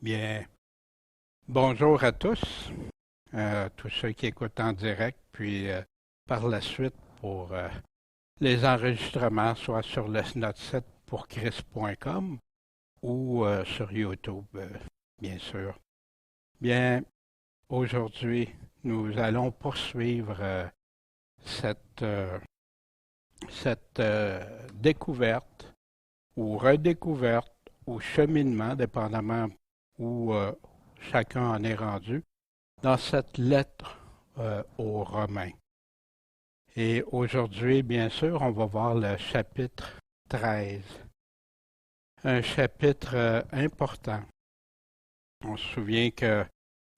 Bien, bonjour à tous ceux qui écoutent en direct, puis par la suite pour les enregistrements, soit sur notre site pour Chris.com ou sur YouTube, bien sûr. Bien, aujourd'hui, nous allons poursuivre cette, euh, cette découverte ou redécouverte ou cheminement, dépendamment où chacun en est rendu, dans cette lettre aux Romains. Et aujourd'hui, bien sûr, on va voir le chapitre 13, un chapitre important. On se souvient que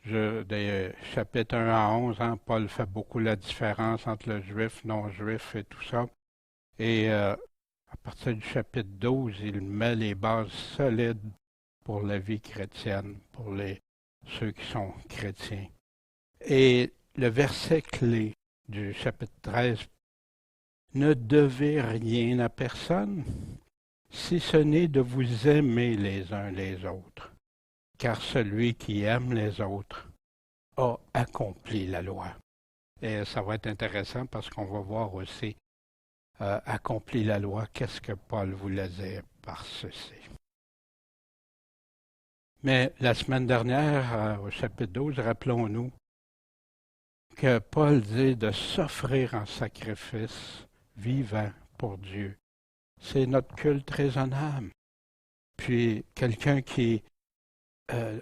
des chapitres 1 à 11, hein, Paul fait beaucoup la différence entre le juif, non-juif et tout ça. Et à partir du chapitre 12, il met les bases solides pour la vie chrétienne, pour ceux qui sont chrétiens. Et le verset clé du chapitre 13, ne devez rien à personne, si ce n'est de vous aimer les uns les autres, car celui qui aime les autres a accompli la loi. Et ça va être intéressant parce qu'on va voir aussi accompli la loi, qu'est-ce que Paul voulait dire par ceci. Mais la semaine dernière, au chapitre 12, rappelons-nous que Paul dit de s'offrir en sacrifice vivant pour Dieu. C'est notre culte raisonnable. Puis quelqu'un qui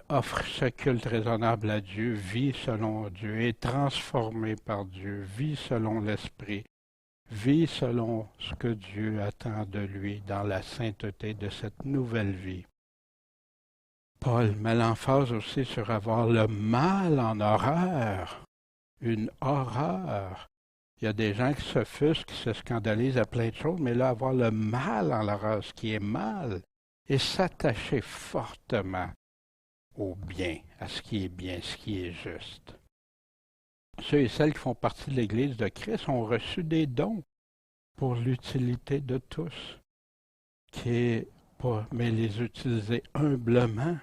offre ce culte raisonnable à Dieu, vit selon Dieu, est transformé par Dieu, vit selon l'Esprit, vit selon ce que Dieu attend de lui dans la sainteté de cette nouvelle vie. Paul met l'emphase aussi sur avoir le mal en horreur, une horreur. Il y a des gens qui s'offusquent, qui se scandalisent à plein de choses, mais là, avoir le mal en l'horreur, ce qui est mal, et s'attacher fortement au bien, à ce qui est bien, ce qui est juste. Ceux et celles qui font partie de l'Église de Christ ont reçu des dons pour l'utilité de tous, qui est pas, mais les utiliser humblement.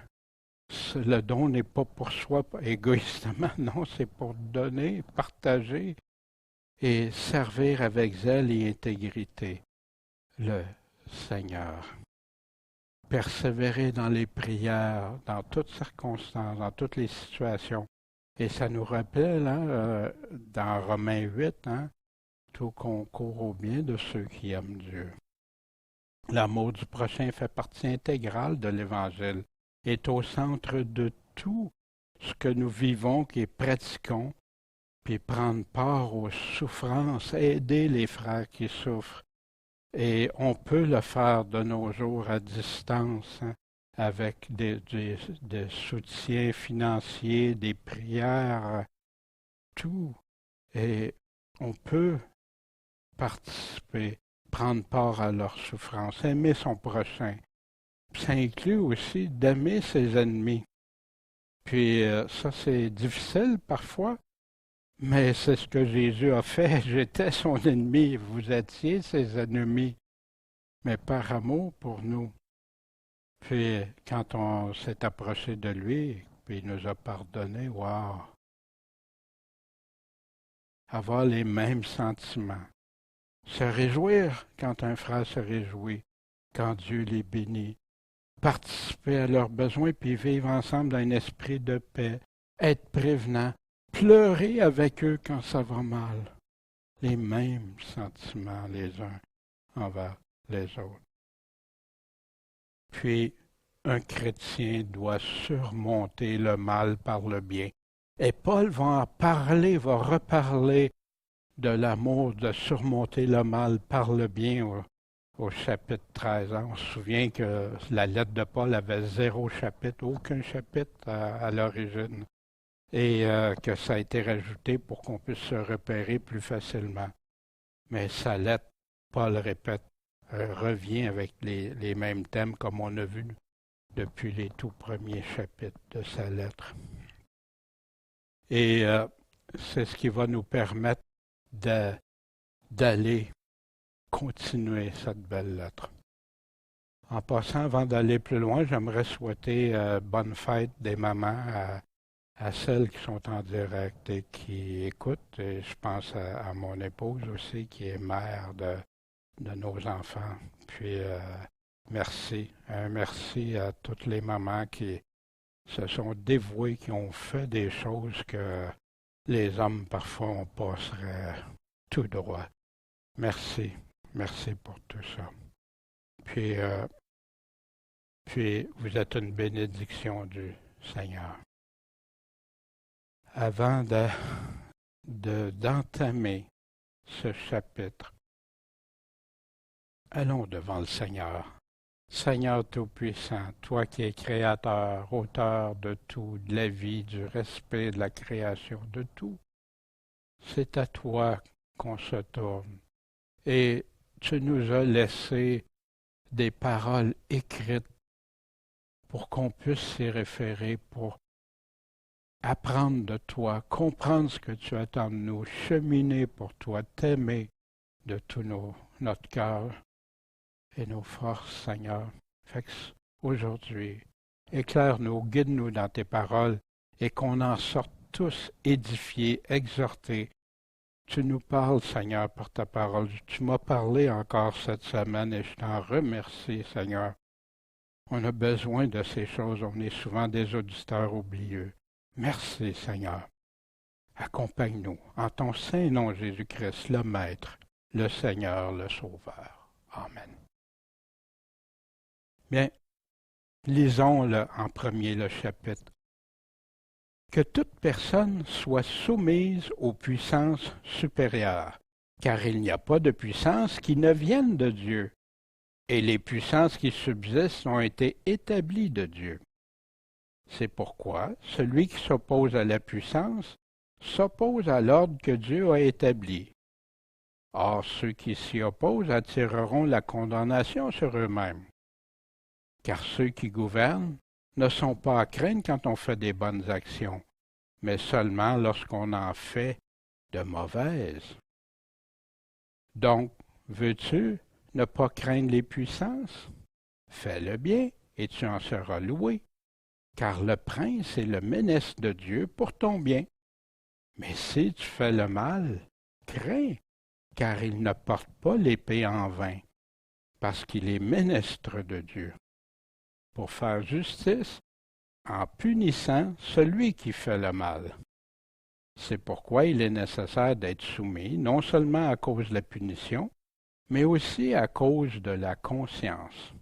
Le don n'est pas pour soi égoïstement, non, c'est pour donner, partager et servir avec zèle et intégrité le Seigneur. Persévérer dans les prières, dans toutes circonstances, dans toutes les situations. Et ça nous rappelle, hein, dans Romains 8, hein, tout concourt au bien de ceux qui aiment Dieu. L'amour du prochain fait partie intégrale de l'Évangile, est au centre de tout ce que nous vivons et pratiquons, puis prendre part aux souffrances, aider les frères qui souffrent. Et on peut le faire de nos jours à distance, hein, avec des soutiens financiers, des prières, tout. Et on peut participer, prendre part à leur souffrance, aimer son prochain. Ça inclut aussi d'aimer ses ennemis. Puis ça, c'est difficile parfois, mais c'est ce que Jésus a fait. J'étais son ennemi, vous étiez ses ennemis, mais par amour pour nous. Puis quand on s'est approché de lui, puis il nous a pardonné, waouh! Avoir les mêmes sentiments. Se réjouir quand un frère se réjouit, quand Dieu les bénit. Participer à leurs besoins, puis vivre ensemble dans un esprit de paix. Être prévenant. Pleurer avec eux quand ça va mal. Les mêmes sentiments les uns envers les autres. Puis, un chrétien doit surmonter le mal par le bien. Et Paul va en parler, va reparler de l'amour, de surmonter le mal par le bien au chapitre 13. On se souvient que la lettre de Paul avait 0 chapitre, aucun chapitre à l'origine, et que ça a été rajouté pour qu'on puisse se repérer plus facilement. Mais sa lettre, Paul répète, revient avec les mêmes thèmes comme on a vu depuis les tout premiers chapitres de sa lettre. Et c'est ce qui va nous permettre d'aller continuer cette belle lettre. En passant, avant d'aller plus loin, j'aimerais souhaiter bonne fête des mamans à celles qui sont en direct et qui écoutent. Et je pense à mon épouse aussi, qui est mère de nos enfants. Puis, merci. Un merci à toutes les mamans qui se sont dévouées, qui ont fait des choses que les hommes, parfois, on passerait tout droit. Merci. Merci pour tout ça. Puis, vous êtes une bénédiction du Seigneur. Avant d'entamer ce chapitre, allons devant le Seigneur. Seigneur Tout-Puissant, toi qui es créateur, auteur de tout, de la vie, du respect, de la création, de tout, c'est à toi qu'on se tourne. Et tu nous as laissé des paroles écrites pour qu'on puisse s'y référer, pour apprendre de toi, comprendre ce que tu attends de nous, cheminer pour toi, t'aimer de tout notre cœur et nos forces, Seigneur. Fait que aujourd'hui, éclaire-nous, guide-nous dans tes paroles et qu'on en sorte tous édifiés, exhortés. Tu nous parles, Seigneur, par ta parole. Tu m'as parlé encore cette semaine et je t'en remercie, Seigneur. On a besoin de ces choses. On est souvent des auditeurs oublieux. Merci, Seigneur. Accompagne-nous en ton saint nom, Jésus-Christ, le Maître, le Seigneur, le Sauveur. Amen. Bien, lisons en premier le chapitre. Que toute personne soit soumise aux puissances supérieures, car il n'y a pas de puissance qui ne vienne de Dieu, et les puissances qui subsistent ont été établies de Dieu. C'est pourquoi celui qui s'oppose à la puissance s'oppose à l'ordre que Dieu a établi. Or, ceux qui s'y opposent attireront la condamnation sur eux-mêmes. Car ceux qui gouvernent ne sont pas à craindre quand on fait des bonnes actions, mais seulement lorsqu'on en fait de mauvaises. Donc, veux-tu ne pas craindre les puissances? Fais le bien et tu en seras loué, car le prince est le ministre de Dieu pour ton bien. Mais si tu fais le mal, crains, car il ne porte pas l'épée en vain, parce qu'il est ministre de Dieu, pour faire justice en punissant celui qui fait le mal. C'est pourquoi il est nécessaire d'être soumis, non seulement à cause de la punition, mais aussi à cause de la conscience.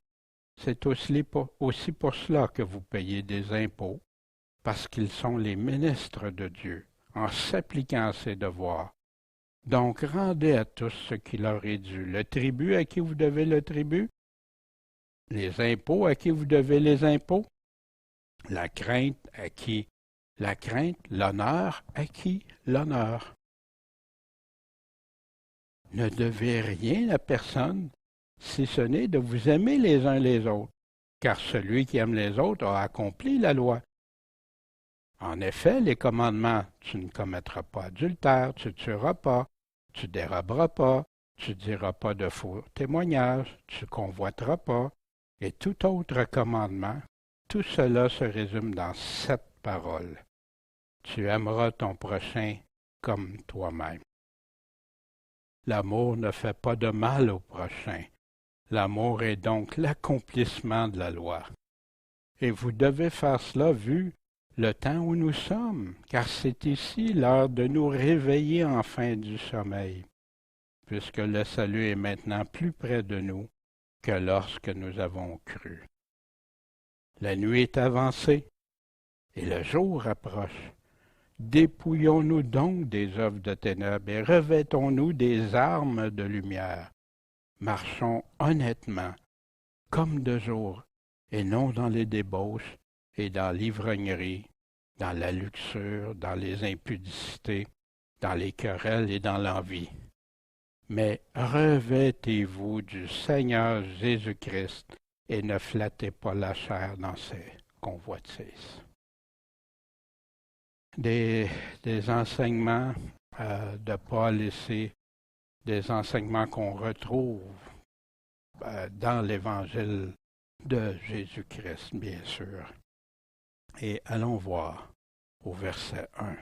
C'est aussi pour cela que vous payez des impôts, parce qu'ils sont les ministres de Dieu, en s'appliquant à ses devoirs. Donc rendez à tous ce qui leur est dû. Le tribut à qui vous devez le tribut, les impôts à qui vous devez les impôts, la crainte à qui la crainte, l'honneur à qui l'honneur. Ne devez rien à personne, si ce n'est de vous aimer les uns les autres, car celui qui aime les autres a accompli la loi. En effet, les commandements, tu ne commettras pas adultère, tu ne tueras pas, tu déroberas pas, tu diras pas de faux témoignages, tu convoiteras pas, et tout autre commandement, tout cela se résume dans 7 paroles. Tu aimeras ton prochain comme toi-même. L'amour ne fait pas de mal au prochain. L'amour est donc l'accomplissement de la loi. Et vous devez faire cela vu le temps où nous sommes, car c'est ici l'heure de nous réveiller enfin du sommeil, puisque le salut est maintenant plus près de nous que lorsque nous avons cru. La nuit est avancée et le jour approche. Dépouillons-nous donc des œuvres de ténèbres et revêtons-nous des armes de lumière. Marchons honnêtement, comme de jour, et non dans les débauches et dans l'ivrognerie, dans la luxure, dans les impudicités, dans les querelles et dans l'envie. Mais revêtez-vous du Seigneur Jésus-Christ et ne flattez pas la chair dans ses convoitises. Des enseignements de Paul ici, des enseignements qu'on retrouve dans l'Évangile de Jésus-Christ, bien sûr. Et allons voir au verset 1.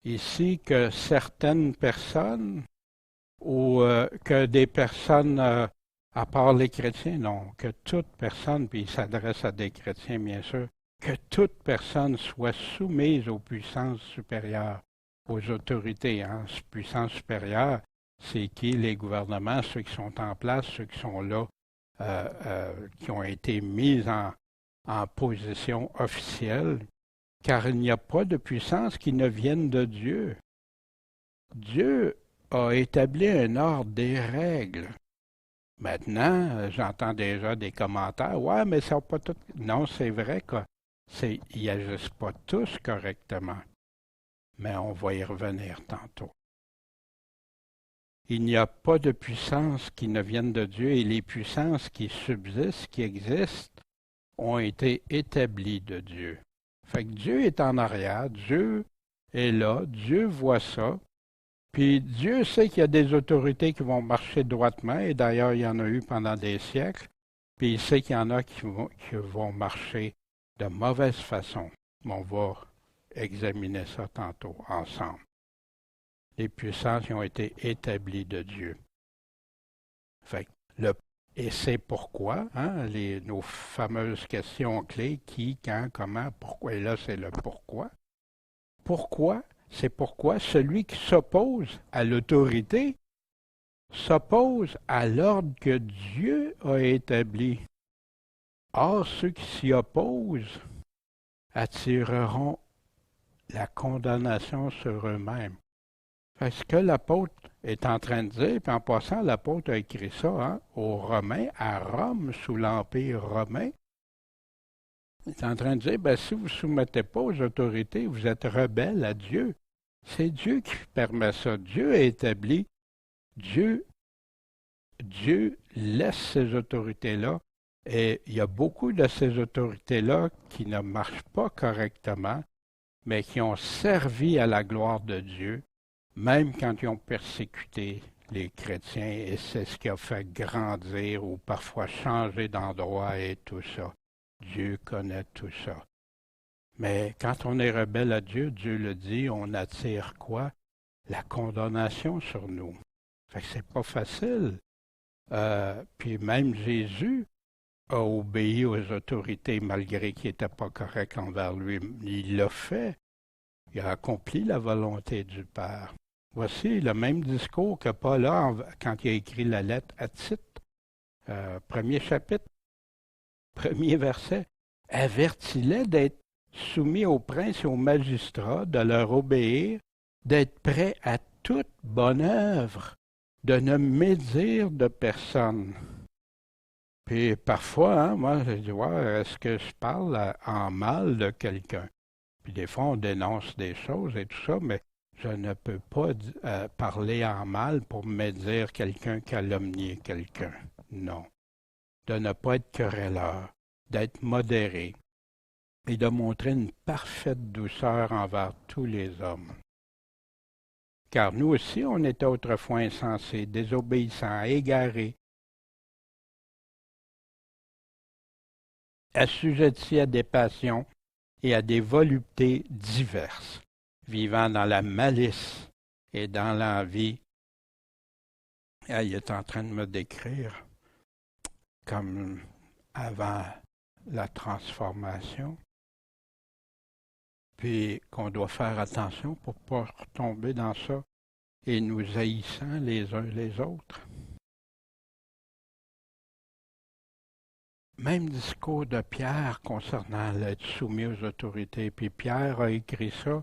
Ici que certaines personnes, ou que des personnes, à part les chrétiens, non, que toute personne, puis il s'adresse à des chrétiens, bien sûr, que toute personne soit soumise aux puissances supérieures, aux autorités, hein, puissances supérieures, c'est qui? Les gouvernements, ceux qui sont en place, ceux qui sont là, qui ont été mis en position officielle, car il n'y a pas de puissance qui ne vienne de Dieu. Dieu a établi un ordre, des règles. Maintenant, j'entends déjà des commentaires. Ouais, mais ça n'a pas tout. Non, c'est vrai qu'ils n'agissent pas tous correctement. Mais on va y revenir tantôt. Il n'y a pas de puissance qui ne vienne de Dieu et les puissances qui subsistent, qui existent, ont été établies de Dieu. Fait que Dieu est en arrière, Dieu est là, Dieu voit ça. Puis Dieu sait qu'il y a des autorités qui vont marcher droitement, et d'ailleurs il y en a eu pendant des siècles, puis il sait qu'il y en a qui vont marcher de mauvaise façon. On va examiner ça tantôt ensemble. Les puissances qui ont été établies de Dieu. Fait que et c'est pourquoi, hein, nos fameuses questions clés, qui, quand, comment, pourquoi, et là c'est le pourquoi. Pourquoi? C'est pourquoi celui qui s'oppose à l'autorité s'oppose à l'ordre que Dieu a établi. Or, ceux qui s'y opposent attireront la condamnation sur eux-mêmes. Ce que l'apôtre est en train de dire, puis en passant, l'apôtre a écrit ça hein, aux Romains, à Rome, sous l'Empire romain. Il est en train de dire, si vous ne vous soumettez pas aux autorités, vous êtes rebelle à Dieu. C'est Dieu qui permet ça. Dieu a établi. Dieu laisse ces autorités-là. Et il y a beaucoup de ces autorités-là qui ne marchent pas correctement, mais qui ont servi à la gloire de Dieu, même quand ils ont persécuté les chrétiens. Et c'est ce qui a fait grandir ou parfois changer d'endroit et tout ça. Dieu connaît tout ça. Mais quand on est rebelle à Dieu, Dieu le dit, on attire quoi? La condamnation sur nous. Fait que c'est pas facile. Puis même Jésus a obéi aux autorités malgré qu'il n'était pas correct envers lui. Il l'a fait. Il a accompli la volonté du Père. Voici le même discours que Paul a quand il a écrit la lettre à Tite, premier chapitre, premier verset. Avertis-les d'être soumis aux princes et aux magistrats, de leur obéir, d'être prêts à toute bonne œuvre, de ne médire de personne. Puis parfois, hein, moi, je dis, ouais, est-ce que je parle en mal de quelqu'un? Puis des fois, on dénonce des choses et tout ça, mais je ne peux pas parler en mal pour médire quelqu'un, calomnier quelqu'un. Non. De ne pas être querelleur, d'être modéré et de montrer une parfaite douceur envers tous les hommes. Car nous aussi, on était autrefois insensés, désobéissants, égarés, assujettis à des passions et à des voluptés diverses, vivant dans la malice et dans l'envie. Ah, il est en train de me décrire comme avant la transformation, puis qu'on doit faire attention pour ne pas retomber dans ça et nous haïssant les uns les autres. Même discours de Pierre concernant l'être soumis aux autorités, puis Pierre a écrit ça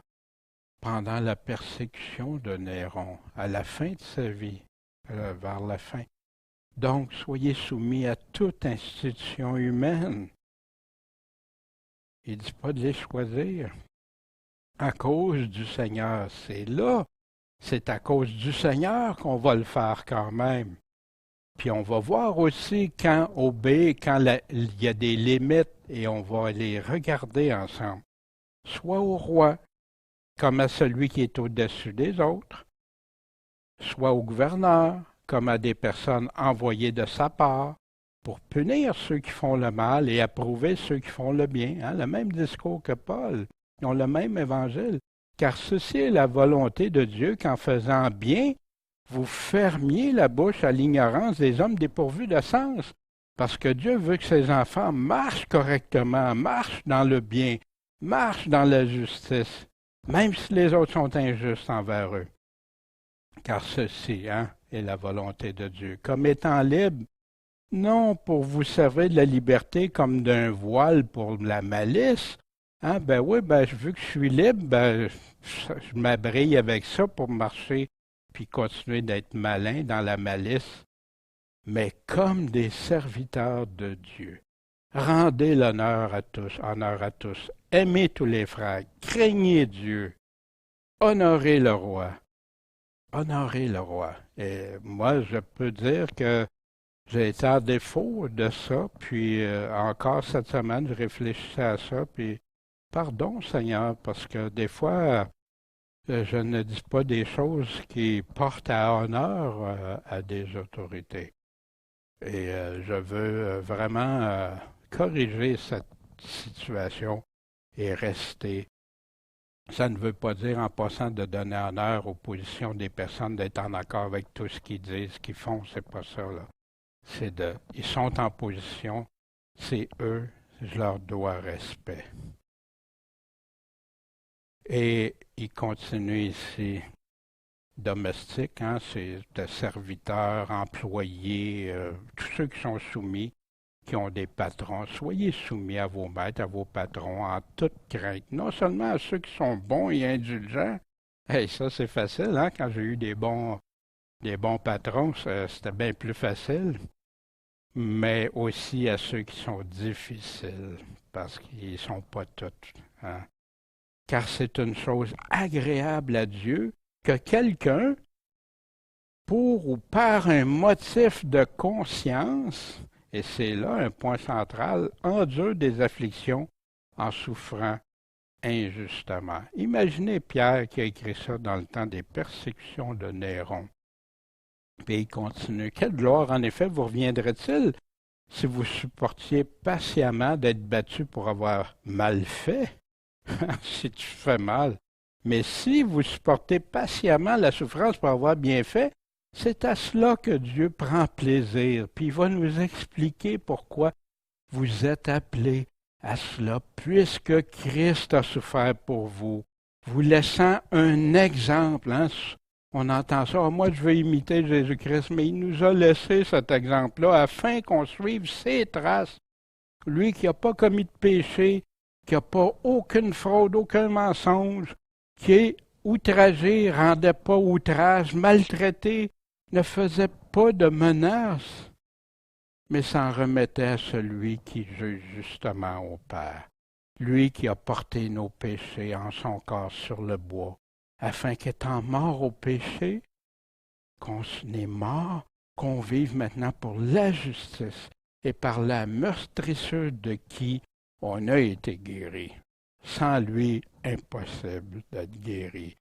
pendant la persécution de Néron, à la fin de sa vie, vers la fin. Donc, soyez soumis à toute institution humaine. Il ne dit pas de les choisir. À cause du Seigneur, c'est là. C'est à cause du Seigneur qu'on va le faire quand même. Puis on va voir aussi quand obéir, quand il y a des limites, et on va les regarder ensemble. Soit au roi, comme à celui qui est au-dessus des autres, soit au gouverneur, comme à des personnes envoyées de sa part, pour punir ceux qui font le mal et approuver ceux qui font le bien. Hein? Le même discours que Paul. Ils ont le même évangile. Car ceci est la volonté de Dieu qu'en faisant bien, vous fermiez la bouche à l'ignorance des hommes dépourvus de sens. Parce que Dieu veut que ses enfants marchent correctement, marchent dans le bien, marchent dans la justice, même si les autres sont injustes envers eux. Car ceci est la volonté de Dieu. Comme étant libre, non pour vous servir de la liberté comme d'un voile pour la malice. Ben oui, vu que je suis libre, je m'abrille avec ça pour marcher puis continuer d'être malin dans la malice. Mais comme des serviteurs de Dieu, rendez l'honneur à tous, honneur à tous, aimez tous les frères, craignez Dieu, honorez le roi. Honorez le roi. Et moi, je peux dire que j'ai été en défaut de ça, puis encore cette semaine, je réfléchissais à ça, puis pardon Seigneur, parce que des fois, je ne dis pas des choses qui portent à honneur à des autorités. Et je veux vraiment corriger cette situation et rester. Ça ne veut pas dire en passant de donner honneur aux positions des personnes, d'être en accord avec tout ce qu'ils disent, ce qu'ils font, c'est pas ça, là. Ils sont en position, c'est eux, je leur dois respect. Et il continue ici, domestique, c'est de serviteurs, employés, tous ceux qui sont soumis, qui ont des patrons. Soyez soumis à vos maîtres, à vos patrons, en toute crainte. Non seulement à ceux qui sont bons et indulgents. Ça c'est facile, quand j'ai eu des bons patrons, c'était bien plus facile. Mais aussi à ceux qui sont difficiles, parce qu'ils ne sont pas tous. Car c'est une chose agréable à Dieu que quelqu'un, pour ou par un motif de conscience, et c'est là un point central, endure des afflictions en souffrant injustement. Imaginez Pierre qui a écrit ça dans le temps des persécutions de Néron. Puis il continue. Quelle gloire, en effet, vous reviendrait-il si vous supportiez patiemment d'être battu pour avoir mal fait? Si tu fais mal. Mais si vous supportez patiemment la souffrance pour avoir bien fait, c'est à cela que Dieu prend plaisir. Puis il va nous expliquer pourquoi vous êtes appelés à cela, puisque Christ a souffert pour vous, vous laissant un exemple. On entend ça, moi je veux imiter Jésus-Christ, mais il nous a laissé cet exemple-là afin qu'on suive ses traces. Lui qui n'a pas commis de péché, qui n'a pas aucune fraude, aucun mensonge, qui est outragé, rendait pas outrage, maltraité, ne faisait pas de menaces, mais s'en remettait à celui qui juge justement au Père, lui qui a porté nos péchés en son corps sur le bois, afin qu'étant mort au péché, qu'on est mort, qu'on vive maintenant pour la justice, et par la meurtrissure de qui on a été guéri. Sans lui, impossible d'être guéri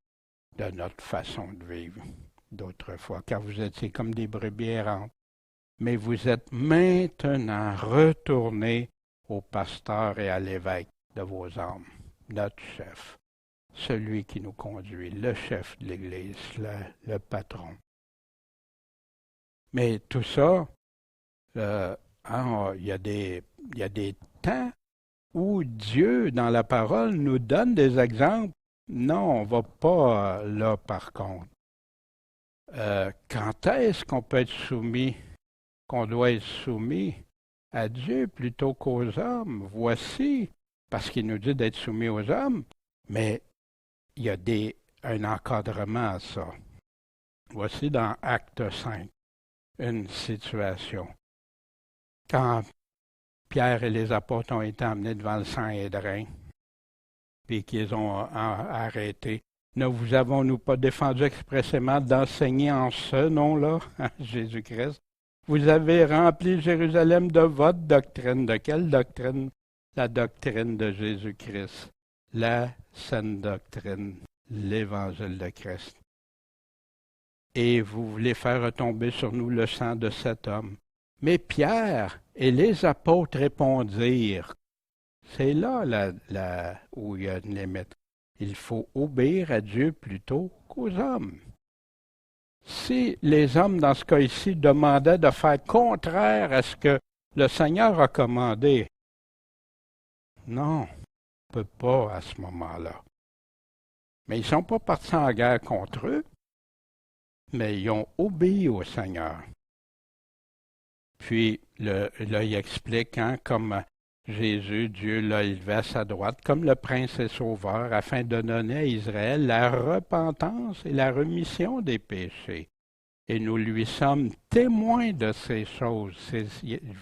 de notre façon de vivre d'autrefois, car vous étiez comme des brebis errantes. Mais vous êtes maintenant retournés au pasteur et à l'évêque de vos âmes, notre chef, celui qui nous conduit, le chef de l'Église, le patron. Mais tout ça, il y a des temps où Dieu, dans la parole, nous donne des exemples. Non, on ne va pas là, par contre. Quand est-ce qu'on peut être soumis, qu'on doit être soumis à Dieu plutôt qu'aux hommes? Voici, parce qu'il nous dit d'être soumis aux hommes, mais il y a un encadrement à ça. Voici dans Acte 5, une situation. Quand Pierre et les apôtres ont été emmenés devant le Sanhédrin, puis qu'ils ont arrêté. Ne vous avons-nous pas défendu expressément d'enseigner en ce nom-là, Jésus-Christ? Vous avez rempli Jérusalem de votre doctrine. De quelle doctrine? La doctrine de Jésus-Christ. La saine doctrine, l'évangile de Christ. Et vous voulez faire retomber sur nous le sang de cet homme. Mais Pierre Et les apôtres répondirent. C'est là où il y a une limite. Il faut obéir à Dieu plutôt qu'aux hommes. Si les hommes, dans ce cas ici, demandaient de faire contraire à ce que le Seigneur a commandé, non, on ne peut pas à ce moment-là. Mais ils ne sont pas partis en guerre contre eux, mais ils ont obéi au Seigneur. Puis, là, il explique, comme Jésus, Dieu l'a élevé à sa droite, comme le Prince et Sauveur, afin de donner à Israël la repentance et la rémission des péchés. Et nous lui sommes témoins de ces choses.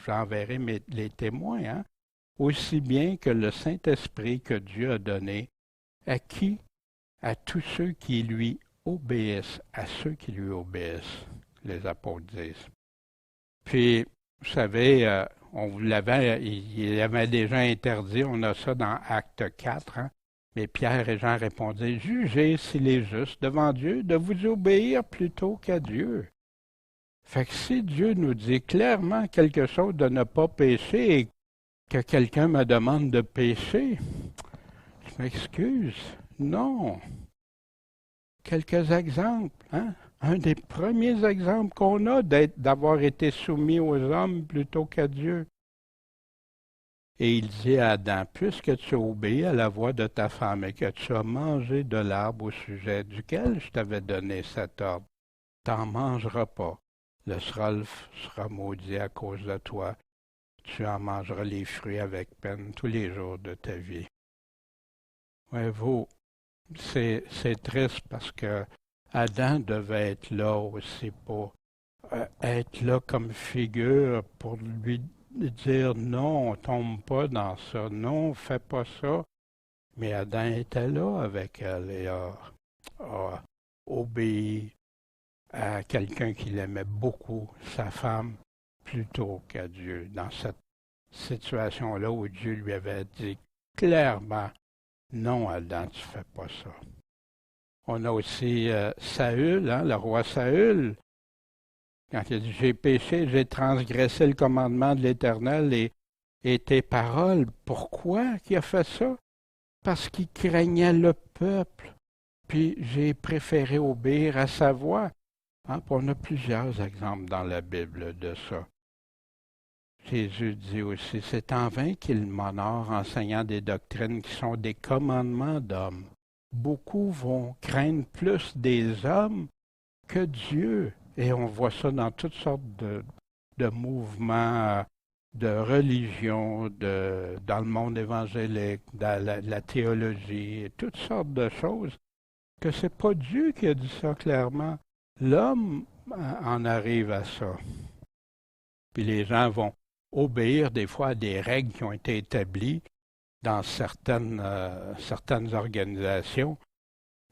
J'enverrai les témoins, aussi bien que le Saint-Esprit que Dieu a donné. À qui? À tous ceux qui lui obéissent, à ceux qui lui obéissent, les apôtres disent. Puis, vous savez, on vous l'avait, il avait déjà interdit, on a ça dans Acte 4, mais Pierre et Jean répondaient, jugez s'il est juste devant Dieu de vous obéir plutôt qu'à Dieu. Fait que si Dieu nous dit clairement quelque chose de ne pas pécher et que quelqu'un me demande de pécher, je m'excuse. Non. Quelques exemples, Un des premiers exemples qu'on a d'avoir été soumis aux hommes plutôt qu'à Dieu. Et il dit à Adam, puisque tu as obéi à la voix de ta femme et que tu as mangé de l'arbre au sujet duquel je t'avais donné cet ordre, t'en mangeras pas. Le sera maudit à cause de toi. Tu en mangeras les fruits avec peine tous les jours de ta vie. C'est triste parce que Adam devait être là aussi pour être là comme figure pour lui dire non, tombe pas dans ça, non, fais pas ça. Mais Adam était là avec elle et a obéi à quelqu'un qu'il aimait beaucoup, sa femme, plutôt qu'à Dieu, dans cette situation-là où Dieu lui avait dit clairement, non, Adam, tu fais pas ça. On a aussi Saül, le roi Saül, quand il a dit, j'ai péché, j'ai transgressé le commandement de l'Éternel et tes paroles. Pourquoi qu'il a fait ça? Parce qu'il craignait le peuple. Puis j'ai préféré obéir à sa voix. On a plusieurs exemples dans la Bible de ça. Jésus dit aussi, c'est en vain qu'il m'honore enseignant des doctrines qui sont des commandements d'hommes. Beaucoup vont craindre plus des hommes que Dieu. Et on voit ça dans toutes sortes de mouvements, de religions, dans le monde évangélique, dans la théologie, toutes sortes de choses, que c'est pas Dieu qui a dit ça clairement. L'homme en arrive à ça. Puis les gens vont obéir des fois à des règles qui ont été établies dans certaines organisations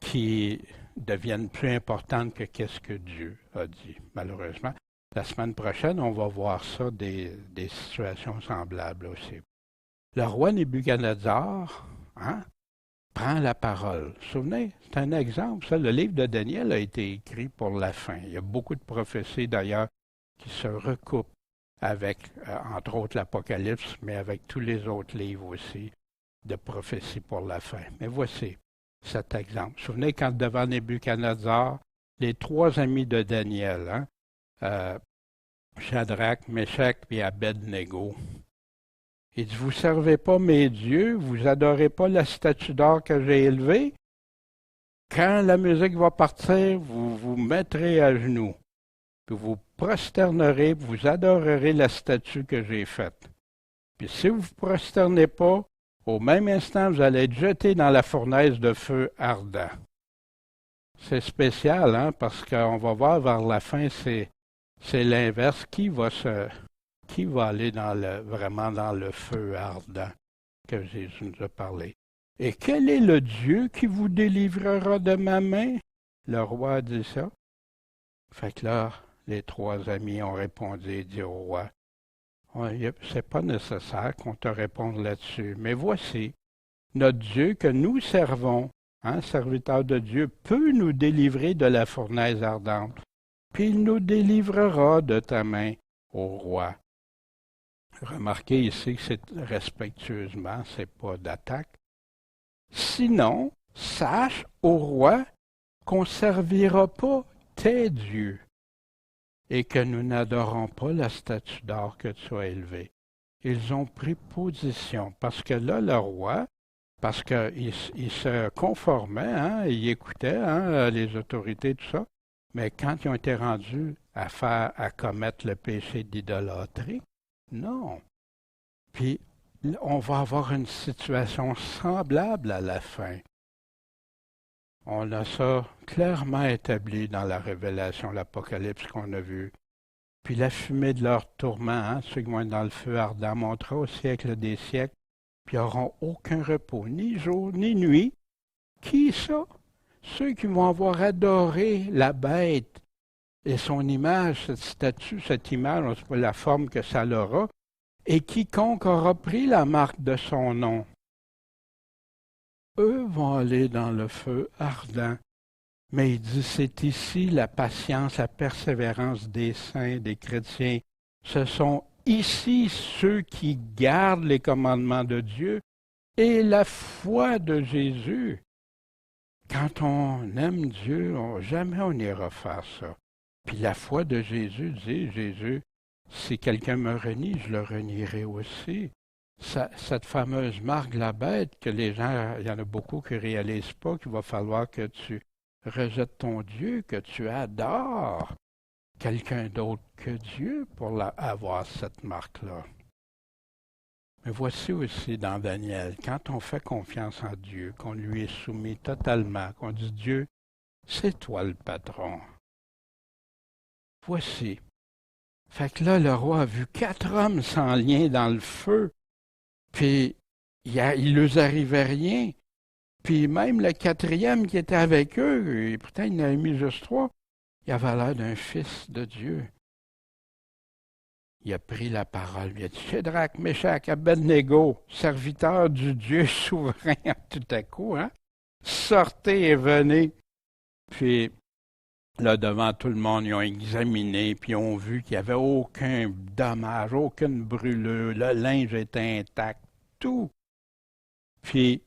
qui deviennent plus importantes que qu'est-ce que Dieu a dit, malheureusement. La semaine prochaine, on va voir ça, des situations semblables aussi. Le roi Nebuchadnezzar prend la parole. Vous vous souvenez, c'est un exemple, ça. Le livre de Daniel a été écrit pour la fin. Il y a beaucoup de prophéties, d'ailleurs, qui se recoupent avec, entre autres, l'Apocalypse, mais avec tous les autres livres aussi de prophéties pour la fin. Mais voici cet exemple. Vous vous souvenez, quand devant Nebuchadnezzar, les trois amis de Daniel, Shadrach, Meshach et Abednego, il dit, vous ne servez pas mes dieux, vous adorez pas la statue d'or que j'ai élevée. Quand la musique va partir, vous vous mettrez à genoux, puis vous prosternerez, vous adorerez la statue que j'ai faite. Puis si vous ne vous prosternez pas, au même instant, vous allez être jeté dans la fournaise de feu ardent. C'est spécial, parce qu'on va voir vers la fin, c'est l'inverse. Qui va aller vraiment dans le feu ardent que Jésus nous a parlé? Et quel est le Dieu qui vous délivrera de ma main? Le roi a dit ça. Fait que là, les trois amis ont répondu et dit au roi, c'est pas nécessaire qu'on te réponde là-dessus, mais voici, notre Dieu que nous servons, serviteur de Dieu, peut nous délivrer de la fournaise ardente, puis il nous délivrera de ta main, ô roi. Remarquez ici que c'est respectueusement, c'est pas d'attaque. Sinon, sache, ô roi, qu'on ne servira pas tes dieux et que nous n'adorons pas la statue d'or que tu as élevée. Ils ont pris position parce que là, le roi, parce qu'il se conformait, hein, il écoutait les autorités, tout ça, mais quand ils ont été rendus à commettre le péché d'idolâtrie, non. Puis, on va avoir une situation semblable à la fin. On a ça clairement établi dans la Révélation, l'Apocalypse qu'on a vu. Puis la fumée de leur tourment, hein, ceux qui vont être dans le feu ardent, montera au siècle des siècles, puis n'auront aucun repos, ni jour, ni nuit. Qui ça? Ceux qui vont avoir adoré la bête et son image, cette statue, cette image, on ne sait pas la forme que ça aura, et quiconque aura pris la marque de son nom. Eux vont aller dans le feu ardent. Mais il dit, c'est ici la patience, la persévérance des saints, des chrétiens. Ce sont ici ceux qui gardent les commandements de Dieu et la foi de Jésus. Quand on aime Dieu, jamais on n'ira faire ça. Puis la foi de Jésus dit, Jésus, si quelqu'un me renie, je le renierai aussi. Cette fameuse marque de la bête que les gens, il y en a beaucoup qui ne réalisent pas qu'il va falloir que tu rejettes ton Dieu, que tu adores quelqu'un d'autre que Dieu pour avoir cette marque-là. Mais voici aussi dans Daniel, quand on fait confiance en Dieu, qu'on lui est soumis totalement, qu'on dit Dieu, c'est toi le patron. Voici. Fait que là, le roi a vu 4 hommes sans lien dans le feu, puis il leur arrivait rien. Puis même le 4e qui était avec eux, et pourtant il en avait mis juste 3, il avait l'air d'un fils de Dieu. Il a pris la parole, il a dit, Shadrach, Meshach, Abednego, serviteurs du Dieu souverain, tout à coup, hein? Sortez et venez. Puis là, devant tout le monde, ils ont examiné, puis ils ont vu qu'il n'y avait aucun dommage, aucune brûlure, le linge était intact, tout. Puis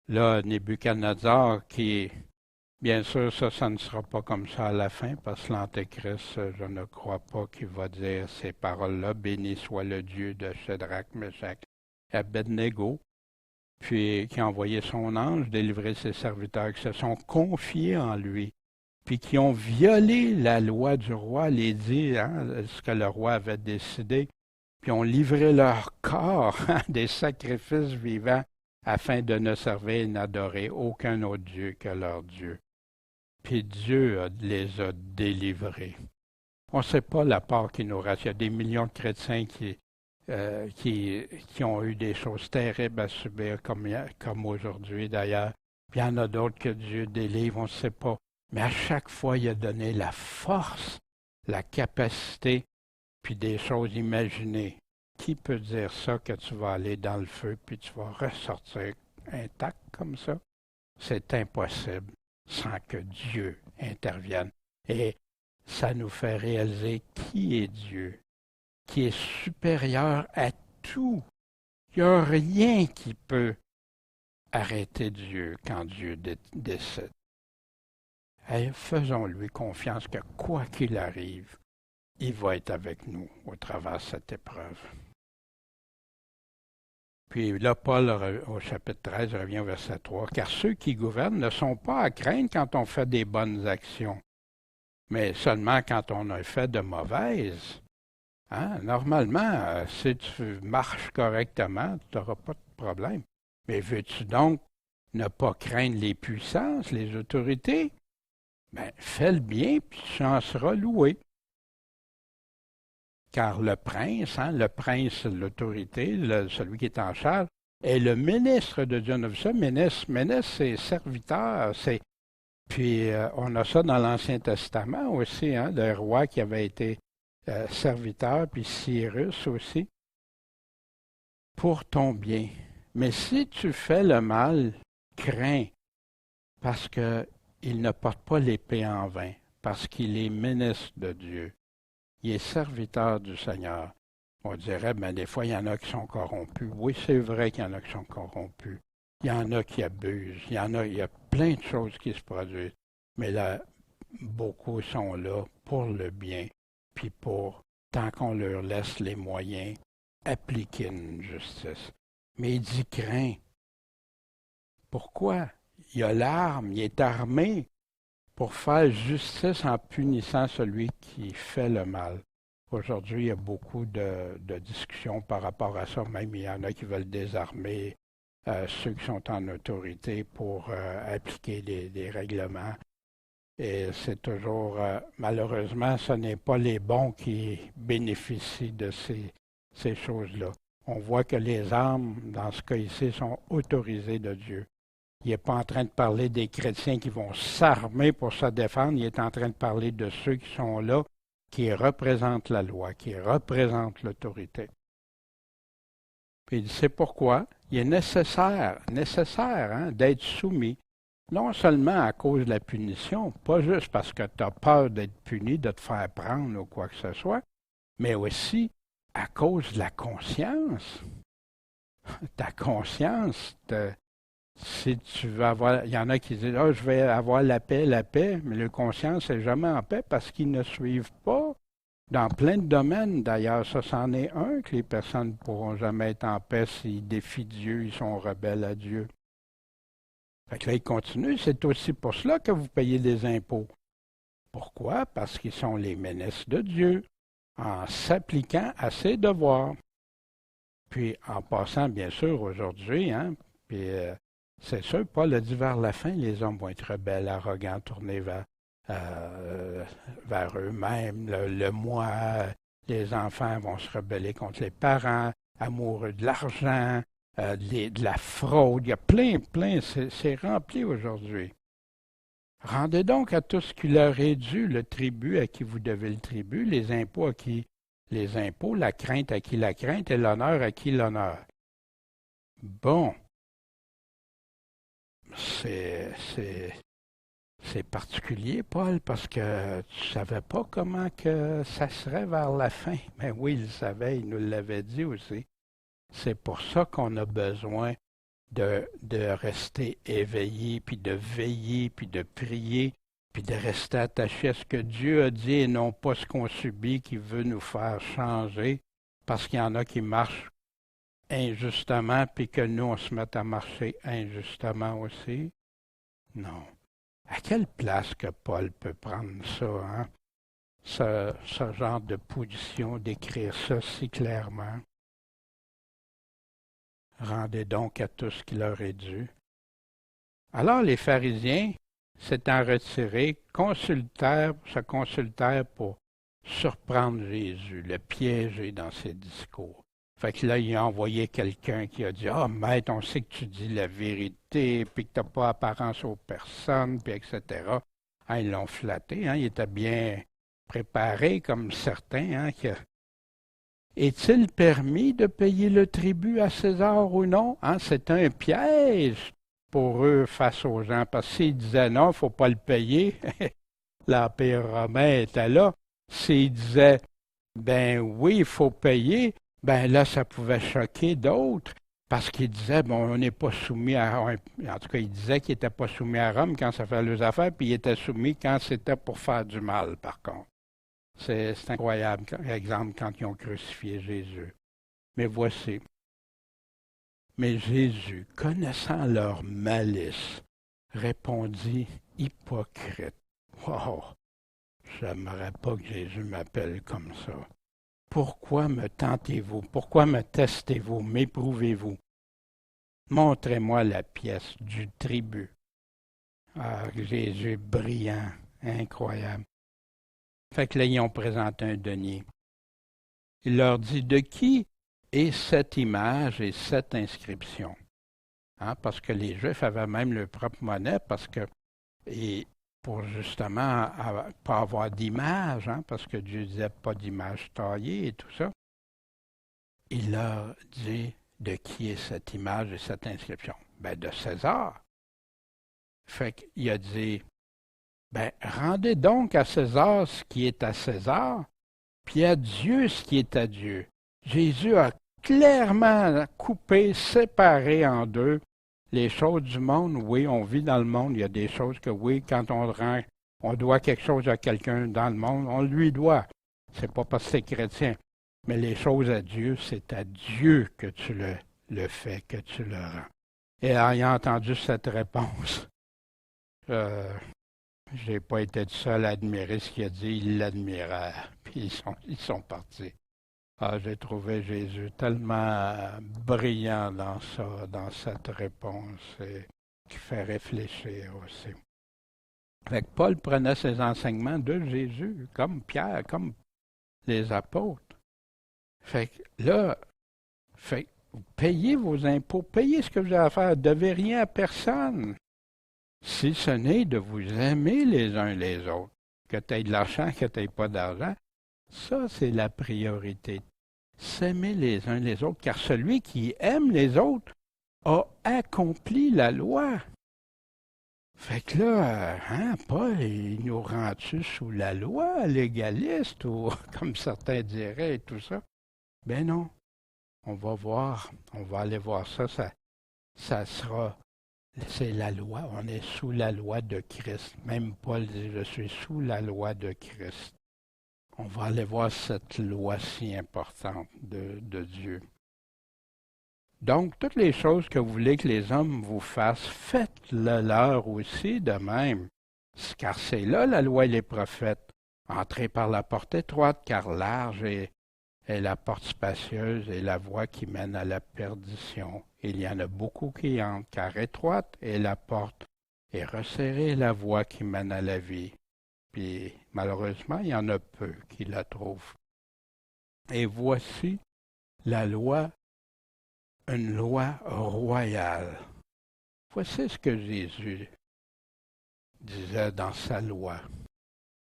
là, Nebuchadnezzar, qui, bien sûr, ça ne sera pas comme ça à la fin, parce que l'Antéchrist, je ne crois pas qu'il va dire ces paroles-là, béni soit le Dieu de Shadrach, Meshach et Abednego, puis qui a envoyé son ange délivrer ses serviteurs qui se sont confiés en lui, puis qui ont violé la loi du roi, l'édit, ce que le roi avait décidé, puis ont livré leur corps des sacrifices vivants afin de ne servir et n'adorer aucun autre Dieu que leur Dieu. Puis Dieu les a délivrés. On ne sait pas la part qui nous reste. Il y a des millions de chrétiens qui ont eu des choses terribles à subir, comme aujourd'hui d'ailleurs. Puis il y en a d'autres que Dieu délivre, on ne sait pas. Mais à chaque fois, il a donné la force, la capacité, puis des choses imaginées. Qui peut dire ça, que tu vas aller dans le feu, puis tu vas ressortir intact comme ça? C'est impossible sans que Dieu intervienne. Et ça nous fait réaliser qui est Dieu, qui est supérieur à tout. Il n'y a rien qui peut arrêter Dieu quand Dieu décide. Et faisons-lui confiance que quoi qu'il arrive, il va être avec nous au travers de cette épreuve. Puis là, Paul, au chapitre 13, revient au verset 3. Car ceux qui gouvernent ne sont pas à craindre quand on fait des bonnes actions, mais seulement quand on a fait de mauvaises. Normalement, si tu marches correctement, tu n'auras pas de problème. Mais veux-tu donc ne pas craindre les puissances, les autorités? Ben, fais le bien, puis tu en seras loué. Car le prince, l'autorité, celui qui est en charge, est le ministre de Dieu. On a vu ça, ministre, c'est serviteur. Puis on a ça dans l'Ancien Testament aussi, le roi qui avait été serviteur, puis Cyrus aussi, pour ton bien. Mais si tu fais le mal, crains, parce qu'il ne porte pas l'épée en vain, parce qu'il est ministre de Dieu. Il est serviteur du Seigneur. On dirait, ben, des fois, il y en a qui sont corrompus. Oui, c'est vrai qu'il y en a qui sont corrompus. Il y en a qui abusent. Il y a plein de choses qui se produisent. Mais là, beaucoup sont là pour le bien, puis pour, tant qu'on leur laisse les moyens, appliquer une justice. Mais il dit crains. Pourquoi? Il a l'arme, il est armé pour faire justice en punissant celui qui fait le mal. Aujourd'hui, il y a beaucoup de discussions par rapport à ça. Même il y en a qui veulent désarmer ceux qui sont en autorité pour appliquer des règlements. Et c'est toujours, malheureusement, ce n'est pas les bons qui bénéficient de ces choses-là. On voit que les armes, dans ce cas ici, sont autorisées de Dieu. Il n'est pas en train de parler des chrétiens qui vont s'armer pour se défendre, il est en train de parler de ceux qui sont là, qui représentent la loi, qui représentent l'autorité. Puis il dit, c'est pourquoi il est nécessaire hein, d'être soumis, non seulement à cause de la punition, pas juste parce que tu as peur d'être puni, de te faire prendre ou quoi que ce soit, mais aussi à cause de la conscience. Ta conscience, si tu veux avoir, il y en a qui disent, je vais avoir la paix, mais le conscience n'est jamais en paix parce qu'ils ne suivent pas. Dans plein de domaines, d'ailleurs, ça, c'en est un que les personnes ne pourront jamais être en paix s'ils défient Dieu, ils sont rebelles à Dieu. Fait que là, il continue, c'est aussi pour cela que vous payez des impôts. Pourquoi? Parce qu'ils sont les ministres de Dieu, en s'appliquant à ses devoirs. Puis, en passant, bien sûr, aujourd'hui, hein, puis c'est sûr, Paul a dit vers la fin, les hommes vont être rebelles, arrogants, tournés vers eux-mêmes, le moi, les enfants vont se rebeller contre les parents, amoureux de l'argent, de la fraude, il y a plein, c'est rempli aujourd'hui. Rendez donc à tout ce qui leur est dû, le tribut à qui vous devez le tribut, les impôts à qui les impôts, la crainte à qui la crainte et l'honneur à qui l'honneur. Bon, c'est particulier, Paul, parce que tu ne savais pas comment que ça serait vers la fin. Mais oui, il le savait, il nous l'avait dit aussi. C'est pour ça qu'on a besoin de rester éveillé, puis de veiller, puis de prier, puis de rester attaché à ce que Dieu a dit et non pas ce qu'on subit qui veut nous faire changer, parce qu'il y en a qui marchent injustement, puis que nous, on se mette à marcher injustement aussi. Non. À quelle place que Paul peut prendre ça, hein? Ce genre de position, d'écrire ça si clairement? Rendez donc à tout ce qui leur est dû. Alors les pharisiens, s'étant retirés, se consultèrent pour surprendre Jésus, le piéger dans ses discours. Fait que là, il a envoyé quelqu'un qui a dit, « Ah, maître, on sait que tu dis la vérité, puis que tu n'as pas apparence aux personnes, puis etc. » Hein, ils l'ont flatté, hein, il était bien préparé, comme certains. Hein, Est-il permis de payer le tribut à César ou non? Hein, c'est un piège pour eux face aux gens, parce que s'ils disaient non, il ne faut pas le payer, l'Empire romain était là. S'ils disaient, ben oui, il faut payer, ben là, ça pouvait choquer d'autres, parce qu'ils disaient, bon, on n'est pas soumis à... En tout cas, ils disaient qu'ils n'étaient pas soumis à Rome quand ça fait leurs affaires, puis ils étaient soumis quand c'était pour faire du mal, par contre. C'est incroyable, par exemple, quand ils ont crucifié Jésus. Mais voici. Mais Jésus, connaissant leur malice, répondit, hypocrite. Wow! J'aimerais pas que Jésus m'appelle comme ça. Pourquoi me tentez-vous? Pourquoi me testez-vous? M'éprouvez-vous? Montrez-moi la pièce du tribut. Ah, Jésus brillant, incroyable. Fait que là, ils ont présenté un denier. Il leur dit, de qui est cette image et cette inscription? Hein, parce que les Juifs avaient même leur propre monnaie, parce que, et pour justement pas avoir d'image, hein, parce que Dieu disait pas d'image taillée et tout ça. Il leur dit, de qui est cette image et cette inscription? Ben, de César. Fait qu'il a dit, ben, rendez donc à César ce qui est à César, puis à Dieu ce qui est à Dieu. Jésus a clairement coupé, séparé en deux les choses du monde. Oui, on vit dans le monde, il y a des choses que oui, quand on doit quelque chose à quelqu'un dans le monde, on lui doit. C'est pas parce que c'est chrétien. Mais les choses à Dieu, c'est à Dieu que tu le fais, que tu le rends. Et ayant entendu cette réponse, je n'ai pas été le seul à admirer ce qu'il a dit, ils l'admirèrent, puis ils sont partis. Ah, j'ai trouvé Jésus tellement brillant dans ça, dans cette réponse, et qui fait réfléchir aussi. Fait que Paul prenait ses enseignements de Jésus, comme Pierre, comme les apôtres. Fait que là, payez vos impôts, payez ce que vous avez à faire, ne devez rien à personne, si ce n'est de vous aimer les uns les autres. Que tu aies de l'argent, que tu n'aies pas d'argent, ça c'est la priorité. S'aimer les uns les autres, car celui qui aime les autres a accompli la loi. Fait que là, Paul, il nous rend-tu sous la loi, légaliste, ou comme certains diraient et tout ça? Ben non. On va aller voir ça, ça sera, c'est la loi, on est sous la loi de Christ. Même Paul dit, je suis sous la loi de Christ. On va aller voir cette loi si importante de Dieu. Donc, toutes les choses que vous voulez que les hommes vous fassent, faites-le leur aussi de même. Car c'est là la loi et les prophètes. Entrez par la porte étroite, car large est la porte spacieuse et la voie qui mène à la perdition. Il y en a beaucoup qui entrent, car étroite est la porte et resserrée est la voie qui mène à la vie. Puis malheureusement, il y en a peu qui la trouvent. Et voici la loi, une loi royale. Voici ce que Jésus disait dans sa loi,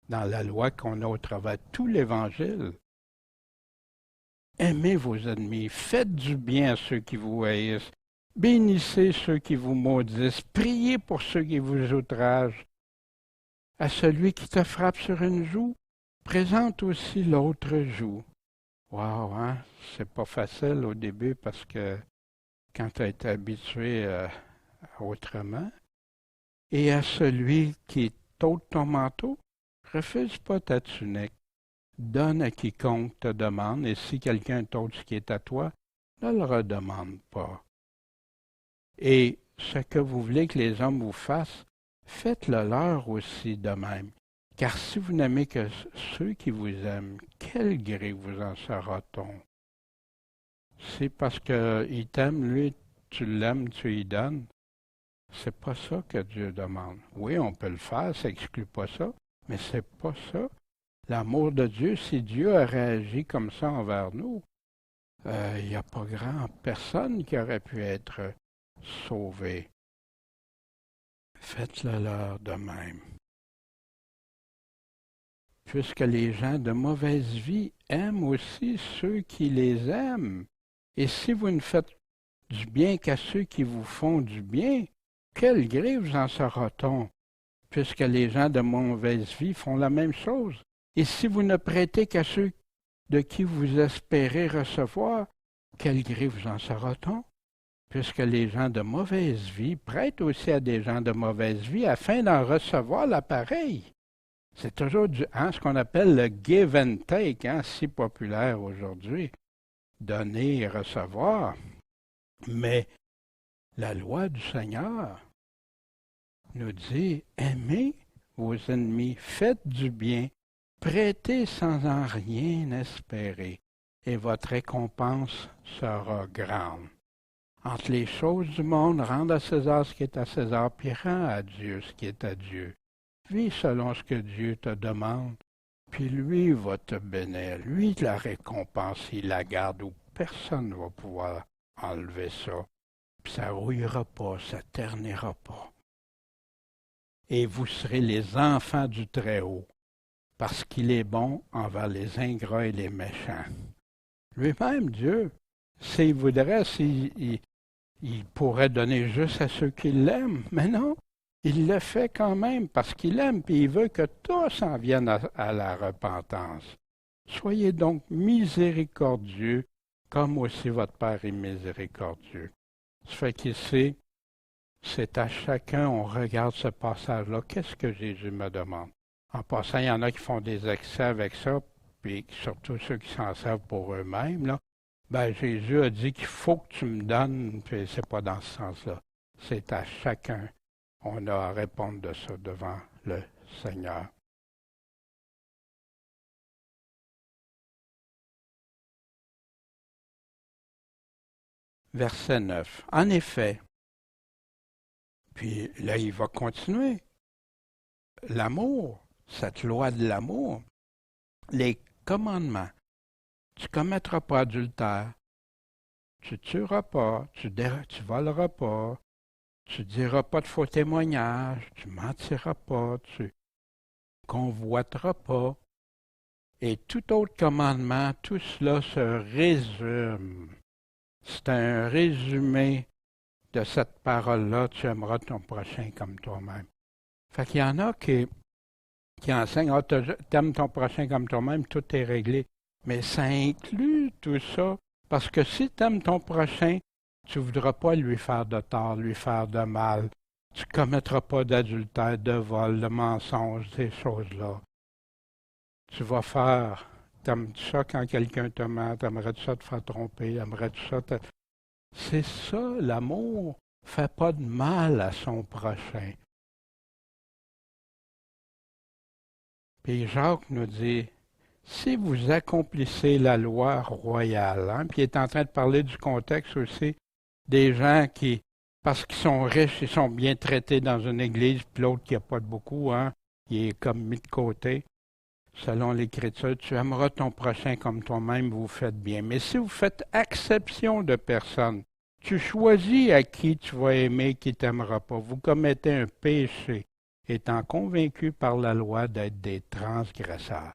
dans la loi qu'on a au travers de tout l'Évangile. Aimez vos ennemis, faites du bien à ceux qui vous haïssent, bénissez ceux qui vous maudissent, priez pour ceux qui vous outragent. À celui qui te frappe sur une joue, présente aussi l'autre joue. Wow, hein? C'est pas facile au début parce que quand tu as été habitué autrement. Et à celui qui t'ôte ton manteau, refuse pas ta tunique. Donne à quiconque te demande, et si quelqu'un t'ôte ce qui est à toi, ne le redemande pas. Et ce que vous voulez que les hommes vous fassent, faites-le leur aussi de même. Car si vous n'aimez que ceux qui vous aiment, quel gré vous en sera-t-on? C'est parce qu'il t'aime, lui, tu l'aimes, tu lui donnes. C'est pas ça que Dieu demande. Oui, on peut le faire, ça n'exclut pas ça, mais c'est pas ça. L'amour de Dieu, si Dieu a réagi comme ça envers nous, il n'y a pas personne qui aurait pu être sauvé. Faites-le leur de même. Puisque les gens de mauvaise vie aiment aussi ceux qui les aiment. Et si vous ne faites du bien qu'à ceux qui vous font du bien, quel gré vous en sera-t-on? Puisque les gens de mauvaise vie font la même chose. Et si vous ne prêtez qu'à ceux de qui vous espérez recevoir, quel gré vous en sera-t-on? Puisque les gens de mauvaise vie prêtent aussi à des gens de mauvaise vie afin d'en recevoir l'appareil. C'est toujours ce qu'on appelle le give and take, si populaire aujourd'hui. Donner et recevoir. Mais la loi du Seigneur nous dit, aimez vos ennemis, faites du bien, prêtez sans en rien espérer, et votre récompense sera grande. Entre les choses du monde, rends à César ce qui est à César, puis rends à Dieu ce qui est à Dieu. Vis selon ce que Dieu te demande, puis lui va te bénir. Lui, la récompense, il la garde où personne ne va pouvoir enlever ça. Puis ça rouillera pas, ça ternira pas. Et vous serez les enfants du Très-Haut, parce qu'il est bon envers les ingrats et les méchants. Lui-même, Dieu, s'il voudrait, il pourrait donner juste à ceux qui l'aiment, mais non, il le fait quand même parce qu'il aime et il veut que tous en viennent à la repentance. Soyez donc miséricordieux comme aussi votre Père est miséricordieux. Ça fait qu'ici, c'est à chacun, on regarde ce passage-là. Qu'est-ce que Jésus me demande? En passant, il y en a qui font des excès avec ça, puis surtout ceux qui s'en servent pour eux-mêmes, là. Ben, Jésus a dit qu'il faut que tu me donnes, puis c'est pas dans ce sens-là. C'est à chacun. On a à répondre de ça devant le Seigneur. Verset 9. En effet, puis là, il va continuer. L'amour, cette loi de l'amour, les commandements. Tu ne commettras pas adultère, tu ne tueras pas, tu voleras pas, tu ne diras pas de faux témoignages, tu ne mentiras pas, tu ne convoiteras pas. Et tout autre commandement, tout cela se résume. C'est un résumé de cette parole-là, tu aimeras ton prochain comme toi-même. Fait qu'il y en a qui enseignent, ah, t'aimes ton prochain comme toi-même, tout est réglé. Mais ça inclut tout ça, parce que si t'aimes ton prochain, tu ne voudras pas lui faire de tort, lui faire de mal. Tu ne commettras pas d'adultère, de vol, de mensonge, ces choses-là. Tu vas faire, t'aimes-tu ça quand quelqu'un te ment, t'aimerais-tu ça te faire tromper, aimerais-tu ça te... C'est ça, l'amour. Fait pas de mal à son prochain. Puis Jacques nous dit, si vous accomplissez la loi royale, hein, puis il est en train de parler du contexte aussi des gens qui, parce qu'ils sont riches, ils sont bien traités dans une église, puis l'autre qui n'a pas de beaucoup, hein, il est comme mis de côté. Selon l'Écriture, tu aimeras ton prochain comme toi-même, vous faites bien. Mais si vous faites exception de personne, tu choisis à qui tu vas aimer, qui ne t'aimera pas. Vous commettez un péché, étant convaincu par la loi d'être des transgresseurs.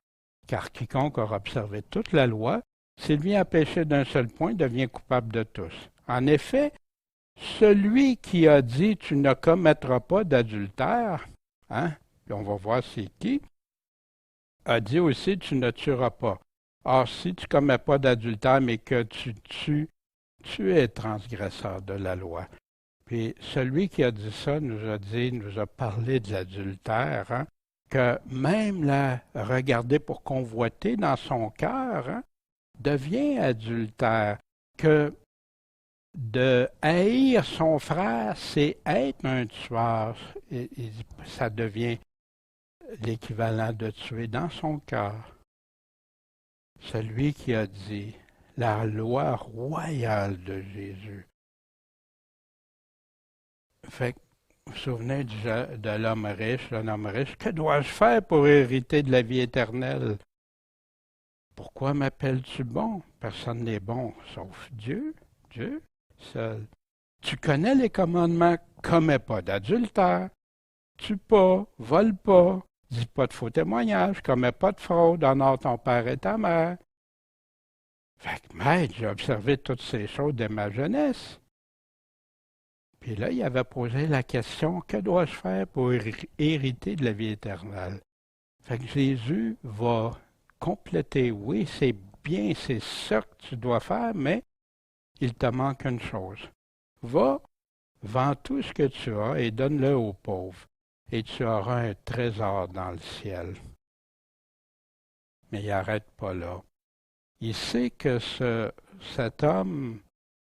Car quiconque aura observé toute la loi, s'il vient à pécher d'un seul point, devient coupable de tous. En effet, celui qui a dit tu ne commettras pas d'adultère, hein, puis on va voir c'est qui, a dit aussi tu ne tueras pas. Or, si tu ne commets pas d'adultère, mais que tu tues, tu es transgresseur de la loi. Puis celui qui a dit ça nous a parlé de l'adultère, hein, que même la regarder pour convoiter dans son cœur, hein, devient adultère, que de haïr son frère, c'est être un tueur. Et ça devient l'équivalent de tuer dans son cœur. Celui qui a dit la loi royale de Jésus. Fait que, vous vous souvenez de l'homme riche, que dois-je faire pour hériter de la vie éternelle? Pourquoi m'appelles-tu bon? Personne n'est bon, sauf Dieu, Dieu seul. Tu connais les commandements, commets pas d'adultère, tue pas, vole pas, dis pas de faux témoignages, commets pas de fraude, honore ton père et ta mère. Fait que, maître, j'ai observé toutes ces choses dès ma jeunesse. Puis là, il avait posé la question, que dois-je faire pour hériter de la vie éternelle? Fait que Jésus va compléter, oui, c'est bien, c'est ça que tu dois faire, mais il te manque une chose. Va, vends tout ce que tu as et donne-le aux pauvres, et tu auras un trésor dans le ciel. Mais il n'arrête pas là. Il sait que cet homme,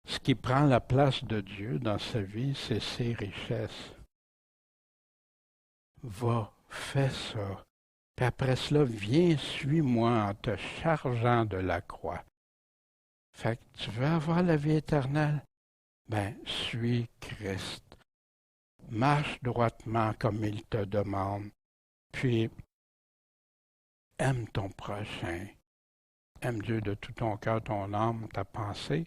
ce qui prend la place de Dieu dans sa vie, c'est ses richesses. Va, fais ça. Puis après cela, viens, suis-moi en te chargeant de la croix. Fait que tu veux avoir la vie éternelle? Ben, suis Christ. Marche droitement comme il te demande. Puis, aime ton prochain. Aime Dieu de tout ton cœur, ton âme, ta pensée.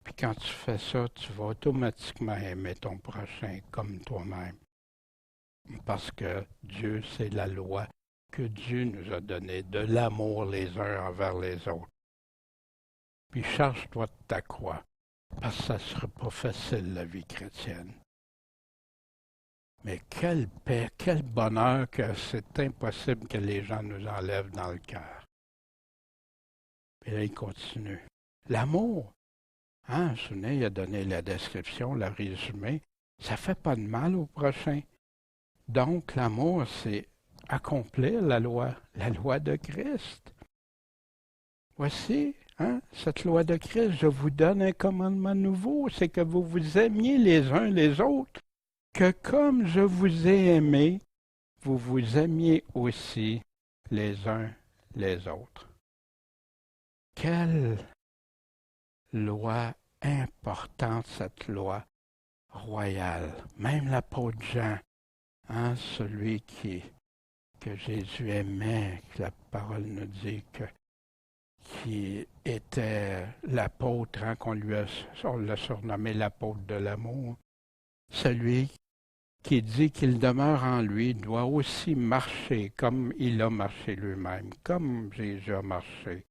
Puis quand tu fais ça, tu vas automatiquement aimer ton prochain comme toi-même. Parce que Dieu, c'est la loi que Dieu nous a donnée, de l'amour les uns envers les autres. Puis charge-toi de ta croix, parce que ça ne sera pas facile, la vie chrétienne. Mais quelle paix, quel bonheur que c'est impossible que les gens nous enlèvent dans le cœur. Et là, il continue. L'amour, Hein, vous vous souvenez, il a donné la description, le résumé. Ça fait pas de mal au prochain. Donc, l'amour, c'est accomplir la loi de Christ. Voici, hein, cette loi de Christ, je vous donne un commandement nouveau, c'est que vous vous aimiez les uns les autres, que comme je vous ai aimé, vous vous aimiez aussi les uns les autres. Quelle loi importante, cette loi royale. Même l'apôtre Jean, hein, celui que Jésus aimait, que la parole nous dit qui était l'apôtre, hein, on l'a surnommé l'apôtre de l'amour. Celui qui dit qu'il demeure en lui doit aussi marcher comme il a marché lui-même, comme Jésus a marché.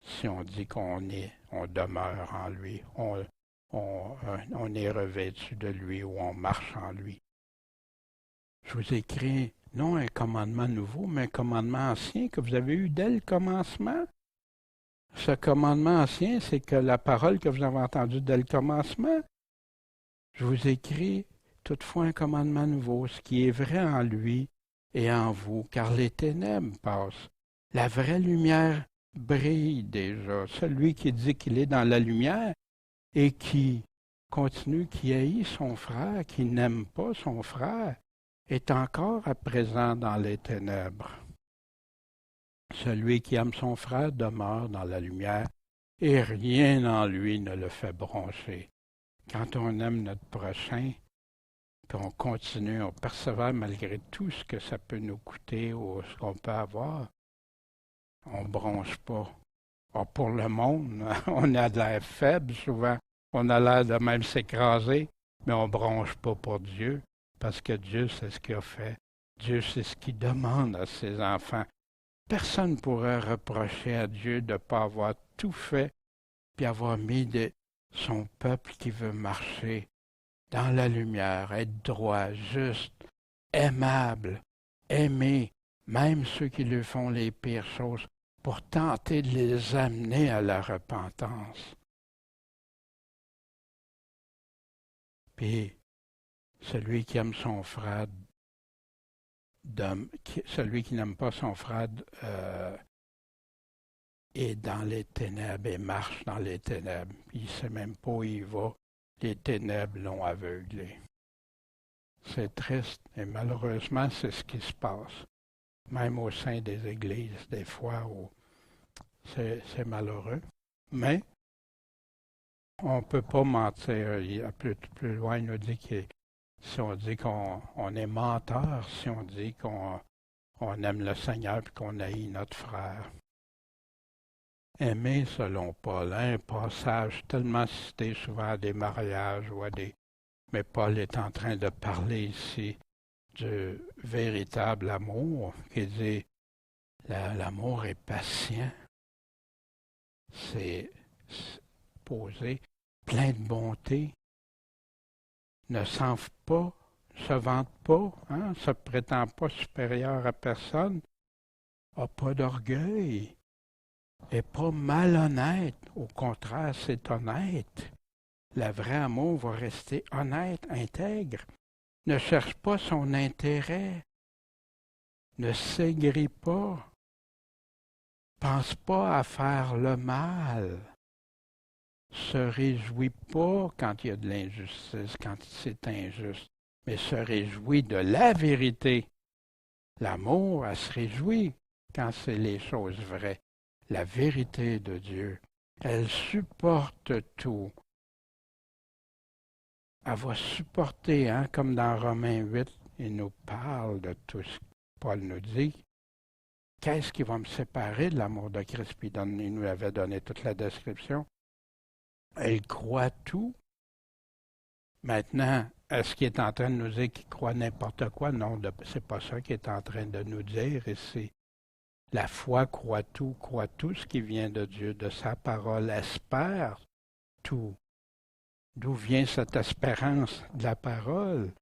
Si on dit on demeure en lui, on est revêtu de lui ou on marche en lui. Je vous écris non un commandement nouveau, mais un commandement ancien que vous avez eu dès le commencement. Ce commandement ancien, c'est que la parole que vous avez entendue dès le commencement. Je vous écris toutefois un commandement nouveau, ce qui est vrai en lui et en vous, car les ténèbres passent. La vraie lumière brille déjà. Celui qui dit qu'il est dans la lumière et qui continue, qui haït son frère, qui n'aime pas son frère, est encore à présent dans les ténèbres. Celui qui aime son frère demeure dans la lumière et rien en lui ne le fait broncher. Quand on aime notre prochain, puis on continue, on persévère malgré tout ce que ça peut nous coûter ou ce qu'on peut avoir, on ne bronche pas. Or, pour le monde, on a de l'air faible souvent, on a l'air de même s'écraser, mais on ne bronche pas pour Dieu, parce que Dieu sait ce qu'il a fait. Dieu sait ce qu'il demande à ses enfants. Personne ne pourrait reprocher à Dieu de ne pas avoir tout fait, puis avoir mis son peuple qui veut marcher dans la lumière, être droit, juste, aimable, aimer, même ceux qui lui font les pires choses, pour tenter de les amener à la repentance. Puis, celui qui aime son frère, celui qui n'aime pas son frère est dans les ténèbres et marche dans les ténèbres. Il ne sait même pas où il va. Les ténèbres l'ont aveuglé. C'est triste et malheureusement, c'est ce qui se passe. Même au sein des églises, des fois où c'est malheureux. Mais on ne peut pas mentir. Il y a plus loin, il nous dit que si on dit qu'on est menteur, si on dit qu'on aime le Seigneur et qu'on haït notre frère. Aimer selon Paul, un passage tellement cité souvent à des mariages ou à des... Mais Paul est en train de parler ici du véritable amour, qui dit l'amour est patient, c'est posé, plein de bonté, ne s'enfle pas, ne se vante pas, hein, se prétend pas supérieur à personne, n'a pas d'orgueil, n'est pas malhonnête, au contraire, c'est honnête. Le vrai amour va rester honnête, intègre, ne cherche pas son intérêt, ne s'aigrit pas, pense pas à faire le mal, se réjouit pas quand il y a de l'injustice, quand c'est injuste, mais se réjouit de la vérité. L'amour, elle se réjouit quand c'est les choses vraies, la vérité de Dieu. Elle supporte tout. Elle va supporter, hein, comme dans Romains 8, il nous parle de tout ce que Paul nous dit. Qu'est-ce qui va me séparer de l'amour de Christ? Puis il nous avait donné toute la description. Elle croit tout. Maintenant, est-ce qu'il est en train de nous dire qu'il croit n'importe quoi? Non, c'est pas ça qu'il est en train de nous dire. Et c'est la foi croit tout ce qui vient de Dieu, de sa parole, espère tout. D'où vient cette espérance de la parole?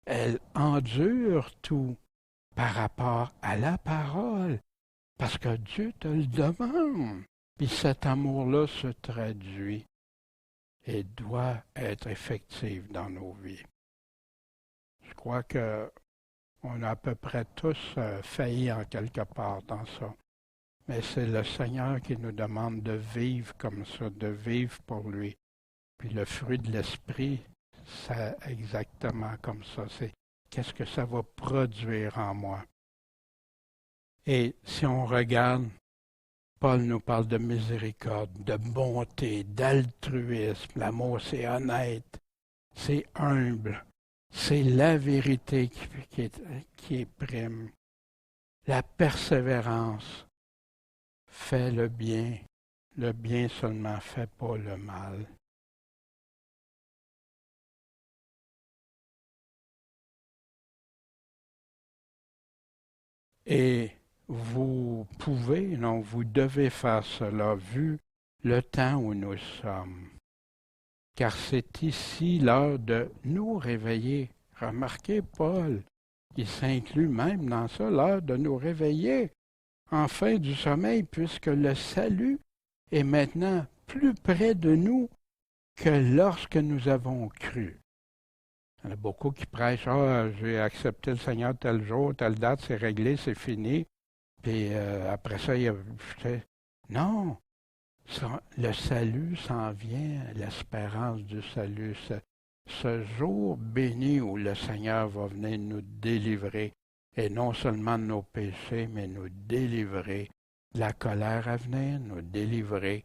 Elle endure tout par rapport à la parole, parce que Dieu te le demande. Puis cet amour-là se traduit et doit être effective dans nos vies. Je crois que on a à peu près tous failli en quelque part dans ça. Mais c'est le Seigneur qui nous demande de vivre comme ça, de vivre pour lui. Puis le fruit de l'esprit, c'est exactement comme ça. C'est qu'est-ce que ça va produire en moi. Et si on regarde, Paul nous parle de miséricorde, de bonté, d'altruisme. L'amour, c'est honnête, c'est humble, c'est la vérité qui est prime. La persévérance fait le bien seulement fait pas le mal. Et vous pouvez, non, vous devez faire cela vu le temps où nous sommes. Car c'est ici l'heure de nous réveiller. Remarquez, Paul, il s'inclut même dans ça, l'heure de nous réveiller enfin du sommeil, puisque le salut est maintenant plus près de nous que lorsque nous avons cru. Il y en a beaucoup qui prêchent, ah, j'ai accepté le Seigneur tel jour, telle date, c'est réglé, c'est fini. Puis après ça, il y a... Non, le salut s'en vient, l'espérance du salut. Ce jour béni où le Seigneur va venir nous délivrer, et non seulement de nos péchés, mais nous délivrer de la colère à venir, nous délivrer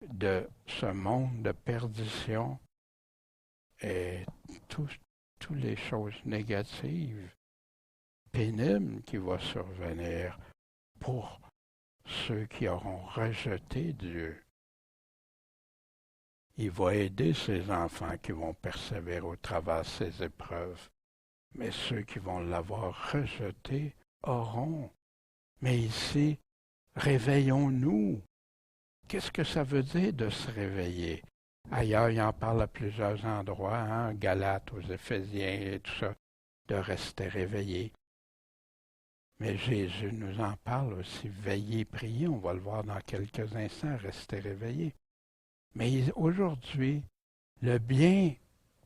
de ce monde de perdition et toutes les choses négatives, pénibles qui vont survenir pour ceux qui auront rejeté Dieu. Il va aider ces enfants qui vont persévérer au travers de ces épreuves. Mais ceux qui vont l'avoir rejeté auront. Mais ici, réveillons-nous. Qu'est-ce que ça veut dire de se réveiller? Ailleurs, il en parle à plusieurs endroits, hein, Galates, aux Éphésiens et tout ça, de rester réveillé. Mais Jésus nous en parle aussi. Veillez, priez, on va le voir dans quelques instants, rester réveillé. Mais aujourd'hui, le bien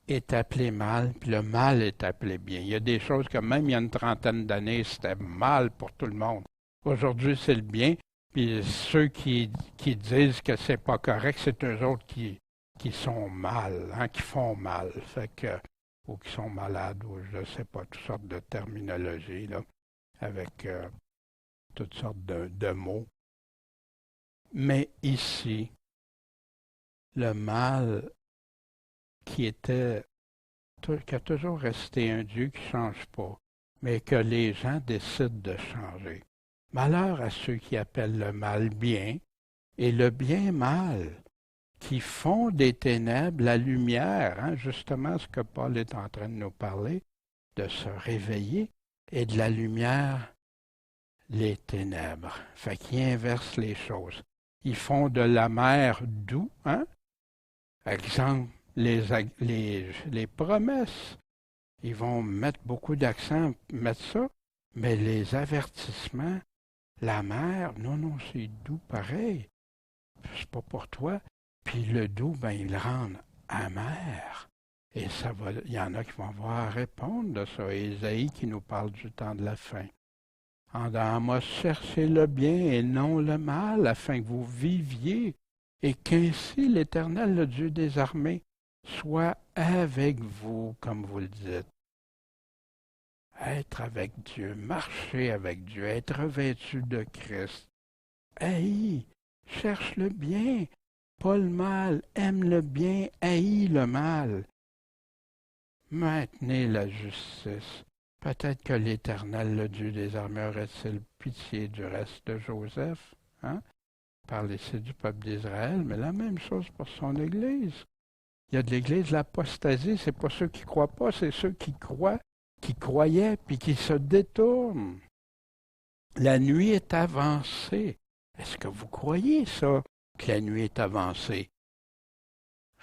est appelé mal, puis le mal est appelé bien. Il y a des choses que même il y a une trentaine d'années, c'était mal pour tout le monde. Aujourd'hui, c'est le bien, puis ceux qui disent que c'est pas correct, c'est eux autres qui sont mal, hein, qui font mal, fait que, ou qui sont malades, ou je ne sais pas, toutes sortes de terminologies, là, avec toutes sortes de mots. Mais ici, le mal qui a toujours resté un Dieu qui ne change pas, mais que les gens décident de changer. Malheur à ceux qui appellent le mal bien et le bien mal, qui font des ténèbres la lumière, hein, justement ce que Paul est en train de nous parler, de se réveiller, et de la lumière les ténèbres. Fait qu'ils inversent les choses. Ils font de l'amer doux, hein? Exemple, les promesses. Ils vont mettre beaucoup d'accent, mettre ça, mais les avertissements, l'amer, non, c'est doux pareil. C'est pas pour toi. Puis le doux, ben, ils le rendent amer. Et ça va, il y en a qui vont avoir à répondre de ça. Ésaïe qui nous parle du temps de la fin. En Amos, cherchez le bien et non le mal, afin que vous viviez, et qu'ainsi l'Éternel, le Dieu des armées, soit avec vous, comme vous le dites. Être avec Dieu, marcher avec Dieu, être revêtu de Christ. Haïs, cherche le bien, pas le mal, aime le bien, haïs le mal. Maintenez la justice. Peut-être que l'Éternel, le Dieu des armées, aurait-il pitié du reste de Joseph, hein? Parle ici du peuple d'Israël, mais la même chose pour son Église. Il y a de l'Église, l'apostasie, c'est pas ceux qui croient pas, c'est ceux qui croient, qui croyaient, puis qui se détournent. La nuit est avancée. Est-ce que vous croyez ça, que la nuit est avancée?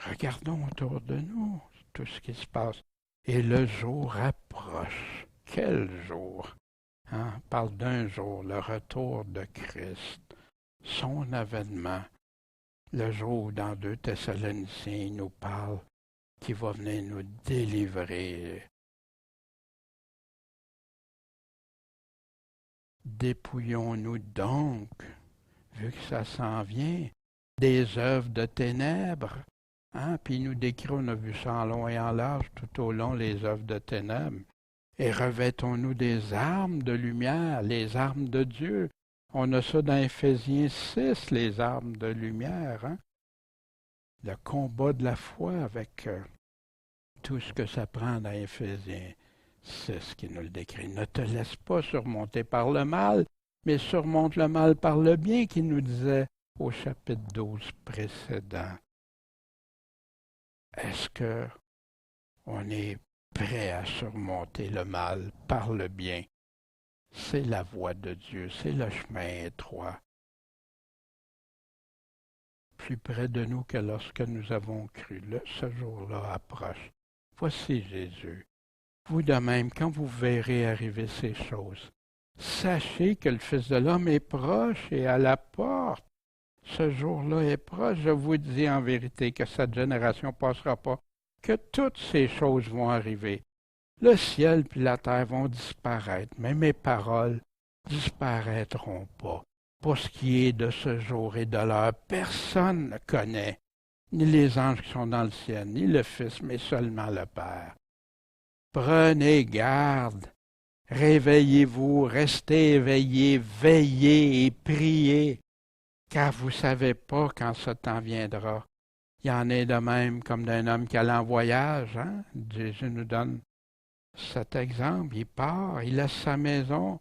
Regardons autour de nous tout ce qui se passe. Et le jour approche. Quel jour! Hein? On parle d'un jour, le retour de Christ, son avènement. le jour où dans 2 Thessaloniciens, il nous parle qu'il va venir nous délivrer. Dépouillons-nous donc, vu que ça s'en vient, des œuvres de ténèbres. Hein? Puis il nous décrit, on a vu ça en long et en large, tout au long, les œuvres de ténèbres. Et revêtons-nous des armes de lumière, les armes de Dieu. On a ça dans Éphésiens 6, les armes de lumière. Hein? Le combat de la foi avec tout ce que ça prend dans Éphésiens 6 qui nous le décrit. Ne te laisse pas surmonter par le mal, mais surmonte le mal par le bien, qu'il nous disait au chapitre 12 précédent. Est-ce qu'on est prêt à surmonter le mal par le bien? C'est la voie de Dieu, c'est le chemin étroit. Plus près de nous que lorsque nous avons cru. Ce jour-là approche. Voici Jésus. Vous de même, quand vous verrez arriver ces choses, sachez que le Fils de l'homme est proche et à la porte. Ce jour-là est proche. Je vous dis en vérité que cette génération ne passera pas, que toutes ces choses vont arriver. Le ciel puis la terre vont disparaître, mais mes paroles disparaîtront pas. Pour ce qui est de ce jour et de l'heure, personne ne connaît, ni les anges qui sont dans le ciel, ni le Fils, mais seulement le Père. Prenez garde, réveillez-vous, restez éveillés, veillez et priez, car vous ne savez pas quand ce temps viendra. Il y en est de même comme d'un homme qui allait en voyage. Hein? Jésus nous donne cet exemple. Il part, il laisse sa maison,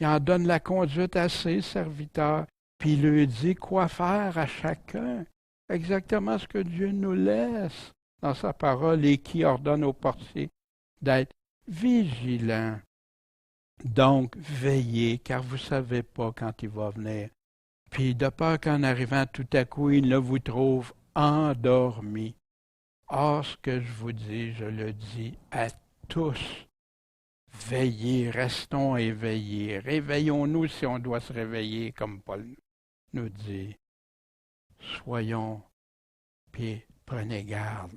il en donne la conduite à ses serviteurs, puis il lui dit quoi faire à chacun. Exactement ce que Dieu nous laisse dans sa parole et qui ordonne aux portiers d'être vigilants. Donc, veillez, car vous ne savez pas quand il va venir. Puis, de peur qu'en arrivant tout à coup, il ne vous trouve endormis. Or, ce que je vous dis, je le dis à tous. Veillez, restons éveillés. Réveillons-nous si on doit se réveiller, comme Paul nous dit. Soyons, puis prenez garde.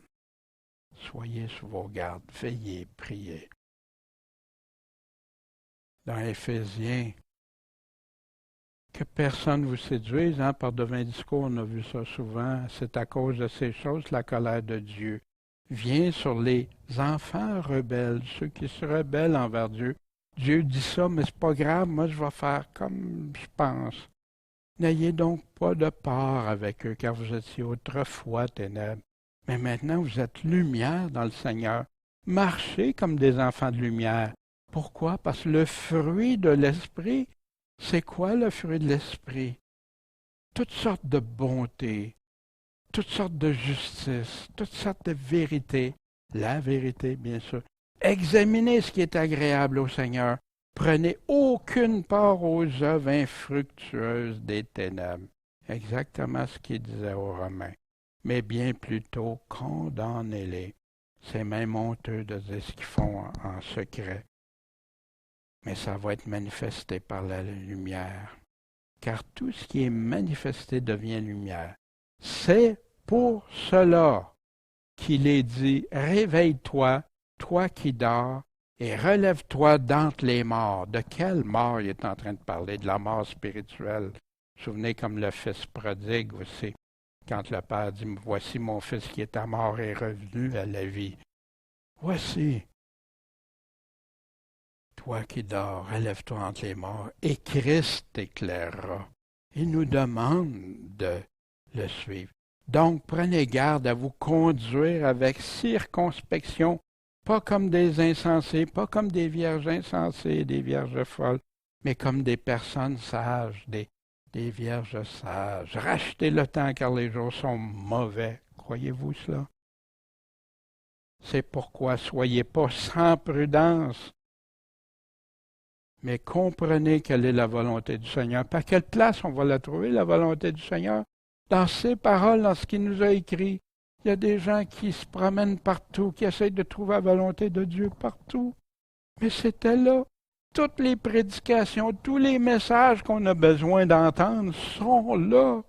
Soyez sous vos gardes, veillez, priez. Dans Éphésiens, que personne ne vous séduise, hein, par de vains discours, on a vu ça souvent, c'est à cause de ces choses la colère de Dieu vient sur les enfants rebelles, ceux qui se rebellent envers Dieu. Dieu dit ça, mais c'est pas grave, moi je vais faire comme je pense. N'ayez donc pas de part avec eux, car vous étiez autrefois ténèbres. Mais maintenant vous êtes lumière dans le Seigneur. Marchez comme des enfants de lumière. Pourquoi? Parce que le fruit de l'Esprit, c'est quoi le fruit de l'Esprit? Toutes sortes de bonté, toutes sortes de justice, toutes sortes de vérité. La vérité, bien sûr. Examinez ce qui est agréable au Seigneur. Prenez aucune part aux œuvres infructueuses des ténèbres. Exactement ce qu'il disait aux Romains. Mais bien plutôt, condamnez-les. C'est même honteux de dire ce qu'ils font en secret. Mais ça va être manifesté par la lumière. Car tout ce qui est manifesté devient lumière. C'est pour cela qu'il est dit, réveille-toi, toi qui dors, et relève-toi d'entre les morts. De quelle mort il est en train de parler? De la mort spirituelle. Vous vous souvenez comme le fils prodigue aussi, quand le père dit, voici mon fils qui est mort et revenu à la vie. Voici. Toi qui dors, relève-toi entre les morts, et Christ t'éclairera. Il nous demande de le suivre. Donc, prenez garde à vous conduire avec circonspection, pas comme des insensés, pas comme des vierges insensées, des vierges folles, mais comme des personnes sages, des vierges sages. Rachetez le temps car les jours sont mauvais. Croyez-vous cela? C'est pourquoi soyez pas sans prudence, mais comprenez quelle est la volonté du Seigneur. Par quelle place on va la trouver, la volonté du Seigneur? Dans ses paroles, dans ce qu'il nous a écrit. Il y a des gens qui se promènent partout, qui essayent de trouver la volonté de Dieu partout. Mais c'était là. Toutes les prédications, tous les messages qu'on a besoin d'entendre sont là.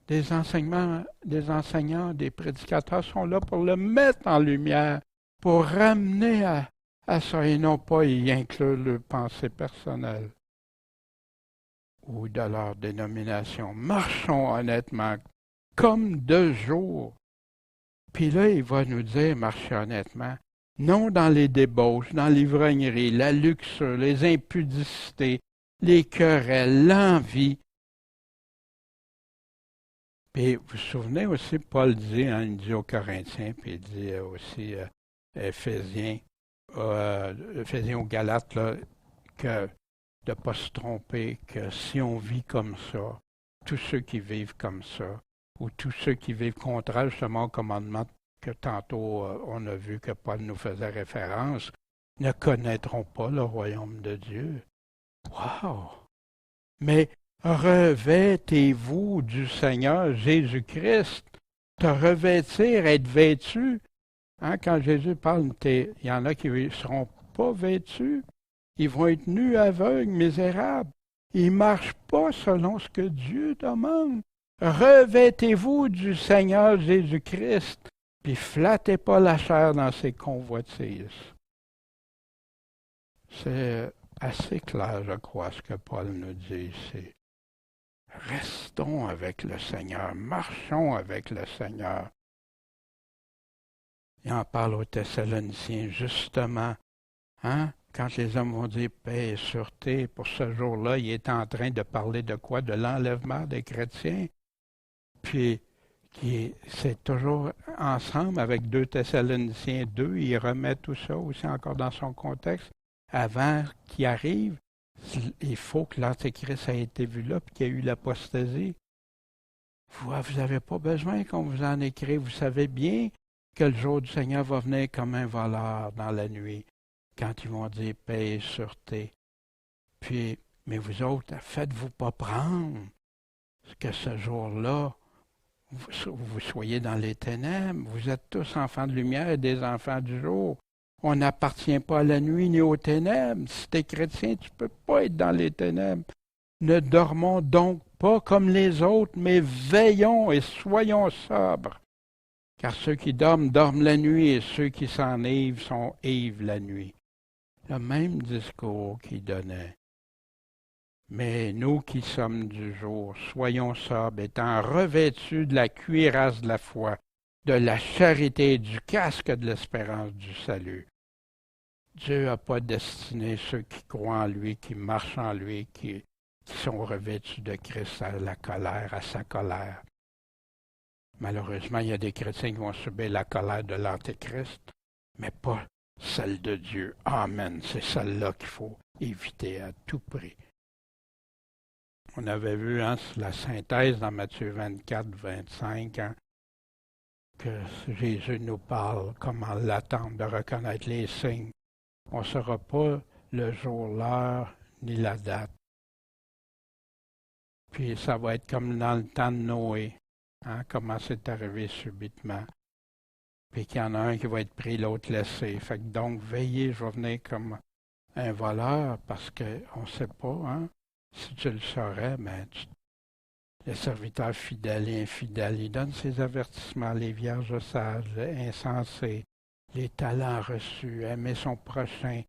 des enseignants, des prédicateurs sont là pour le mettre en lumière, pour ramener à ça et non pas y inclure leurs pensées personnelles ou de leur dénomination. Marchons honnêtement, comme de jour. Puis là, il va nous dire, marcher honnêtement, non dans les débauches, dans l'ivrognerie, la luxure, les impudicités, les querelles, l'envie. Puis vous vous souvenez aussi, Paul dit, il dit aux Corinthiens, puis il dit aussi Éphésiens, Éphésiens aux Galates, là, que de ne pas se tromper, que si on vit comme ça, tous ceux qui vivent comme ça, ou tous ceux qui vivent contraire justement au commandement que tantôt on a vu que Paul nous faisait référence, ne connaîtront pas le royaume de Dieu. Wow! Mais revêtez-vous du Seigneur Jésus-Christ. Te revêtir, être vêtu. Hein, quand Jésus parle, il y en a qui ne seront pas vêtus. Ils vont être nus, aveugles, misérables. Ils ne marchent pas selon ce que Dieu demande. Revêtez-vous du Seigneur Jésus-Christ, puis flattez pas la chair dans ses convoitises. C'est assez clair, je crois, ce que Paul nous dit ici. Restons avec le Seigneur, marchons avec le Seigneur. Il en parle aux Thessaloniciens, justement. Hein? Quand les hommes vont dire paix et sûreté, pour ce jour-là, il est en train de parler de quoi? De l'enlèvement des chrétiens. Puis, c'est toujours ensemble avec 2 Thessaloniciens 2, il remet tout ça aussi encore dans son contexte. Avant qu'il arrive, il faut que l'Antéchrist ait été vu là, puis qu'il y a eu l'apostasie. Vous n'avez pas besoin qu'on vous en écrive. Vous savez bien que le jour du Seigneur va venir comme un voleur dans la nuit, quand ils vont dire paix et sûreté. Puis, mais vous autres, faites-vous pas prendre que ce jour-là, vous soyez dans les ténèbres. Vous êtes tous enfants de lumière et des enfants du jour. On n'appartient pas à la nuit ni aux ténèbres. Si tu es chrétien, tu ne peux pas être dans les ténèbres. Ne dormons donc pas comme les autres, mais veillons et soyons sobres. Car ceux qui dorment, dorment la nuit, et ceux qui s'enivrent sont ivres la nuit. Le même discours qu'il donnait. Mais nous qui sommes du jour, soyons sobres, étant revêtus de la cuirasse de la foi, de la charité, du casque de l'espérance du salut. Dieu n'a pas destiné ceux qui croient en lui, qui marchent en lui, qui sont revêtus de Christ à la colère, à sa colère. Malheureusement, il y a des chrétiens qui vont subir la colère de l'Antéchrist, mais pas celle de Dieu. Amen. C'est celle-là qu'il faut éviter à tout prix. On avait vu la synthèse dans Matthieu 24, 25, que Jésus nous parle comment l'attendre, de reconnaître les signes. On ne saura pas le jour, l'heure, ni la date. Puis ça va être comme dans le temps de Noé, comment c'est arrivé subitement. Puis qu'il y en a un qui va être pris, l'autre laissé. Fait que donc, veillez, je vais venir comme un voleur, parce qu'on ne sait pas, hein. Si tu le saurais, ben, les serviteurs fidèles et infidèles, ils donnent ses avertissements, les vierges sages, les insensés, les talents reçus, aimer son prochain,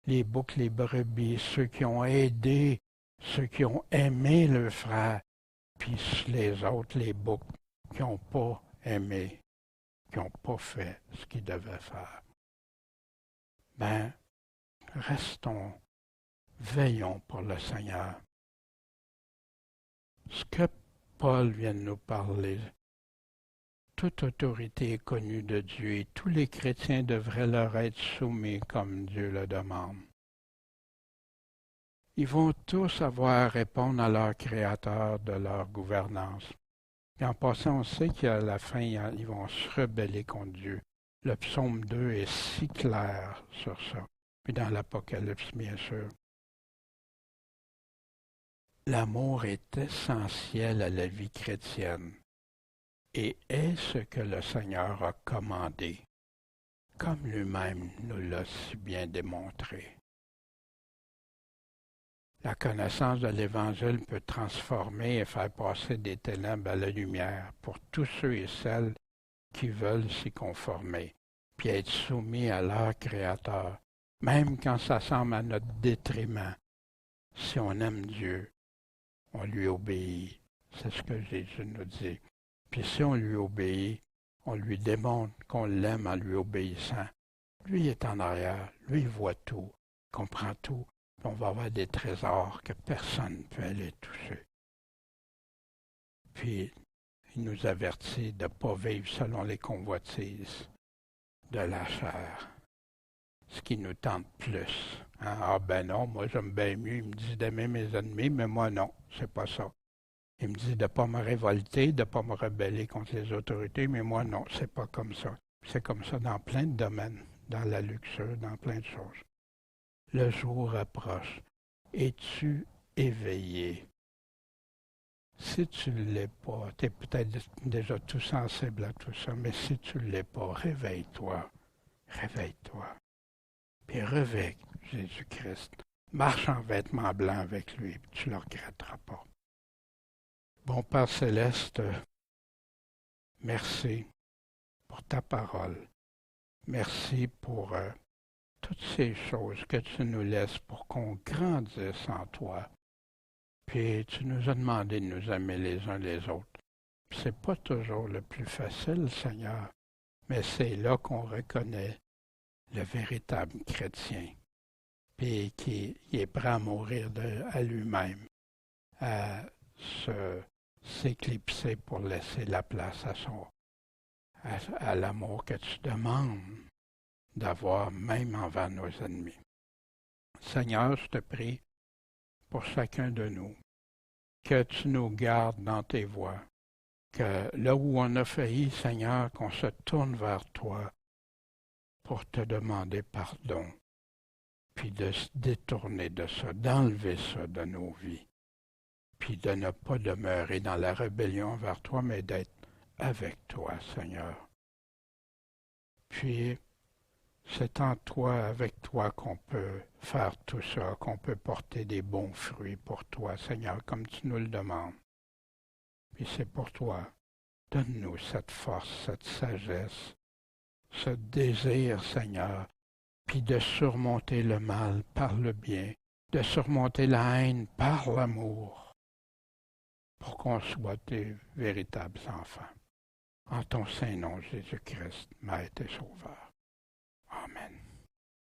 les boucs, les brebis, ceux qui ont aidé, ceux qui ont aimé le frère, puis les autres, les boucs, qui n'ont pas aimé, qui n'ont pas fait ce qu'ils devaient faire. Ben, restons, veillons pour le Seigneur. Ce que Paul vient de nous parler, toute autorité est connue de Dieu et tous les chrétiens devraient leur être soumis comme Dieu le demande. Ils vont tous avoir à répondre à leur Créateur de leur gouvernance. Et en passant, on sait qu'à la fin, ils vont se rebeller contre Dieu. Le psaume 2 est si clair sur ça. Puis dans l'Apocalypse, bien sûr. L'amour est essentiel à la vie chrétienne et est ce que le Seigneur a commandé, comme lui-même nous l'a si bien démontré. La connaissance de l'Évangile peut transformer et faire passer des ténèbres à la lumière pour tous ceux et celles qui veulent s'y conformer, puis être soumis à leur Créateur, même quand ça semble à notre détriment. Si on aime Dieu, on lui obéit. C'est ce que Jésus nous dit. Puis si on lui obéit, on lui démontre qu'on l'aime en lui obéissant. Lui est en arrière, lui voit tout, comprend tout, puis on va avoir des trésors que personne ne peut aller toucher. Puis il nous avertit de ne pas vivre selon les convoitises de la chair, ce qui nous tente plus. Hein? Ah ben non, moi j'aime bien mieux, il me dit d'aimer mes ennemis, mais moi non, c'est pas ça. Il me dit de ne pas me révolter, de ne pas me rebeller contre les autorités, mais moi non, c'est pas comme ça. C'est comme ça dans plein de domaines, dans la luxure, dans plein de choses. Le jour approche. Es-tu éveillé? Si tu ne l'es pas, tu es peut-être déjà tout sensible à tout ça, mais si tu ne l'es pas, réveille-toi. Réveille-toi. Puis revêt Jésus-Christ. Marche en vêtements blancs avec lui, puis tu ne le regretteras pas. Bon Père Céleste, merci pour ta parole. Merci pour toutes ces choses que tu nous laisses pour qu'on grandisse en toi. Puis tu nous as demandé de nous aimer les uns les autres. C'est pas toujours le plus facile, Seigneur, mais c'est là qu'on reconnaît le véritable chrétien, puis qui est prêt à mourir à lui-même, à s'éclipser pour laisser la place à l'amour que tu demandes d'avoir même envers nos ennemis. Seigneur, je te prie pour chacun de nous, que tu nous gardes dans tes voies, que là où on a failli, Seigneur, qu'on se tourne vers toi pour te demander pardon, puis de se détourner de ça, d'enlever ça de nos vies, puis de ne pas demeurer dans la rébellion vers toi, mais d'être avec toi, Seigneur. Puis, c'est en toi, avec toi, qu'on peut faire tout ça, qu'on peut porter des bons fruits pour toi, Seigneur, comme tu nous le demandes. Puis c'est pour toi. Donne-nous cette force, cette sagesse, ce désir, Seigneur, puis de surmonter le mal par le bien, de surmonter la haine par l'amour, pour qu'on soit tes véritables enfants. En ton saint nom, Jésus-Christ, Maître et Sauveur. Amen.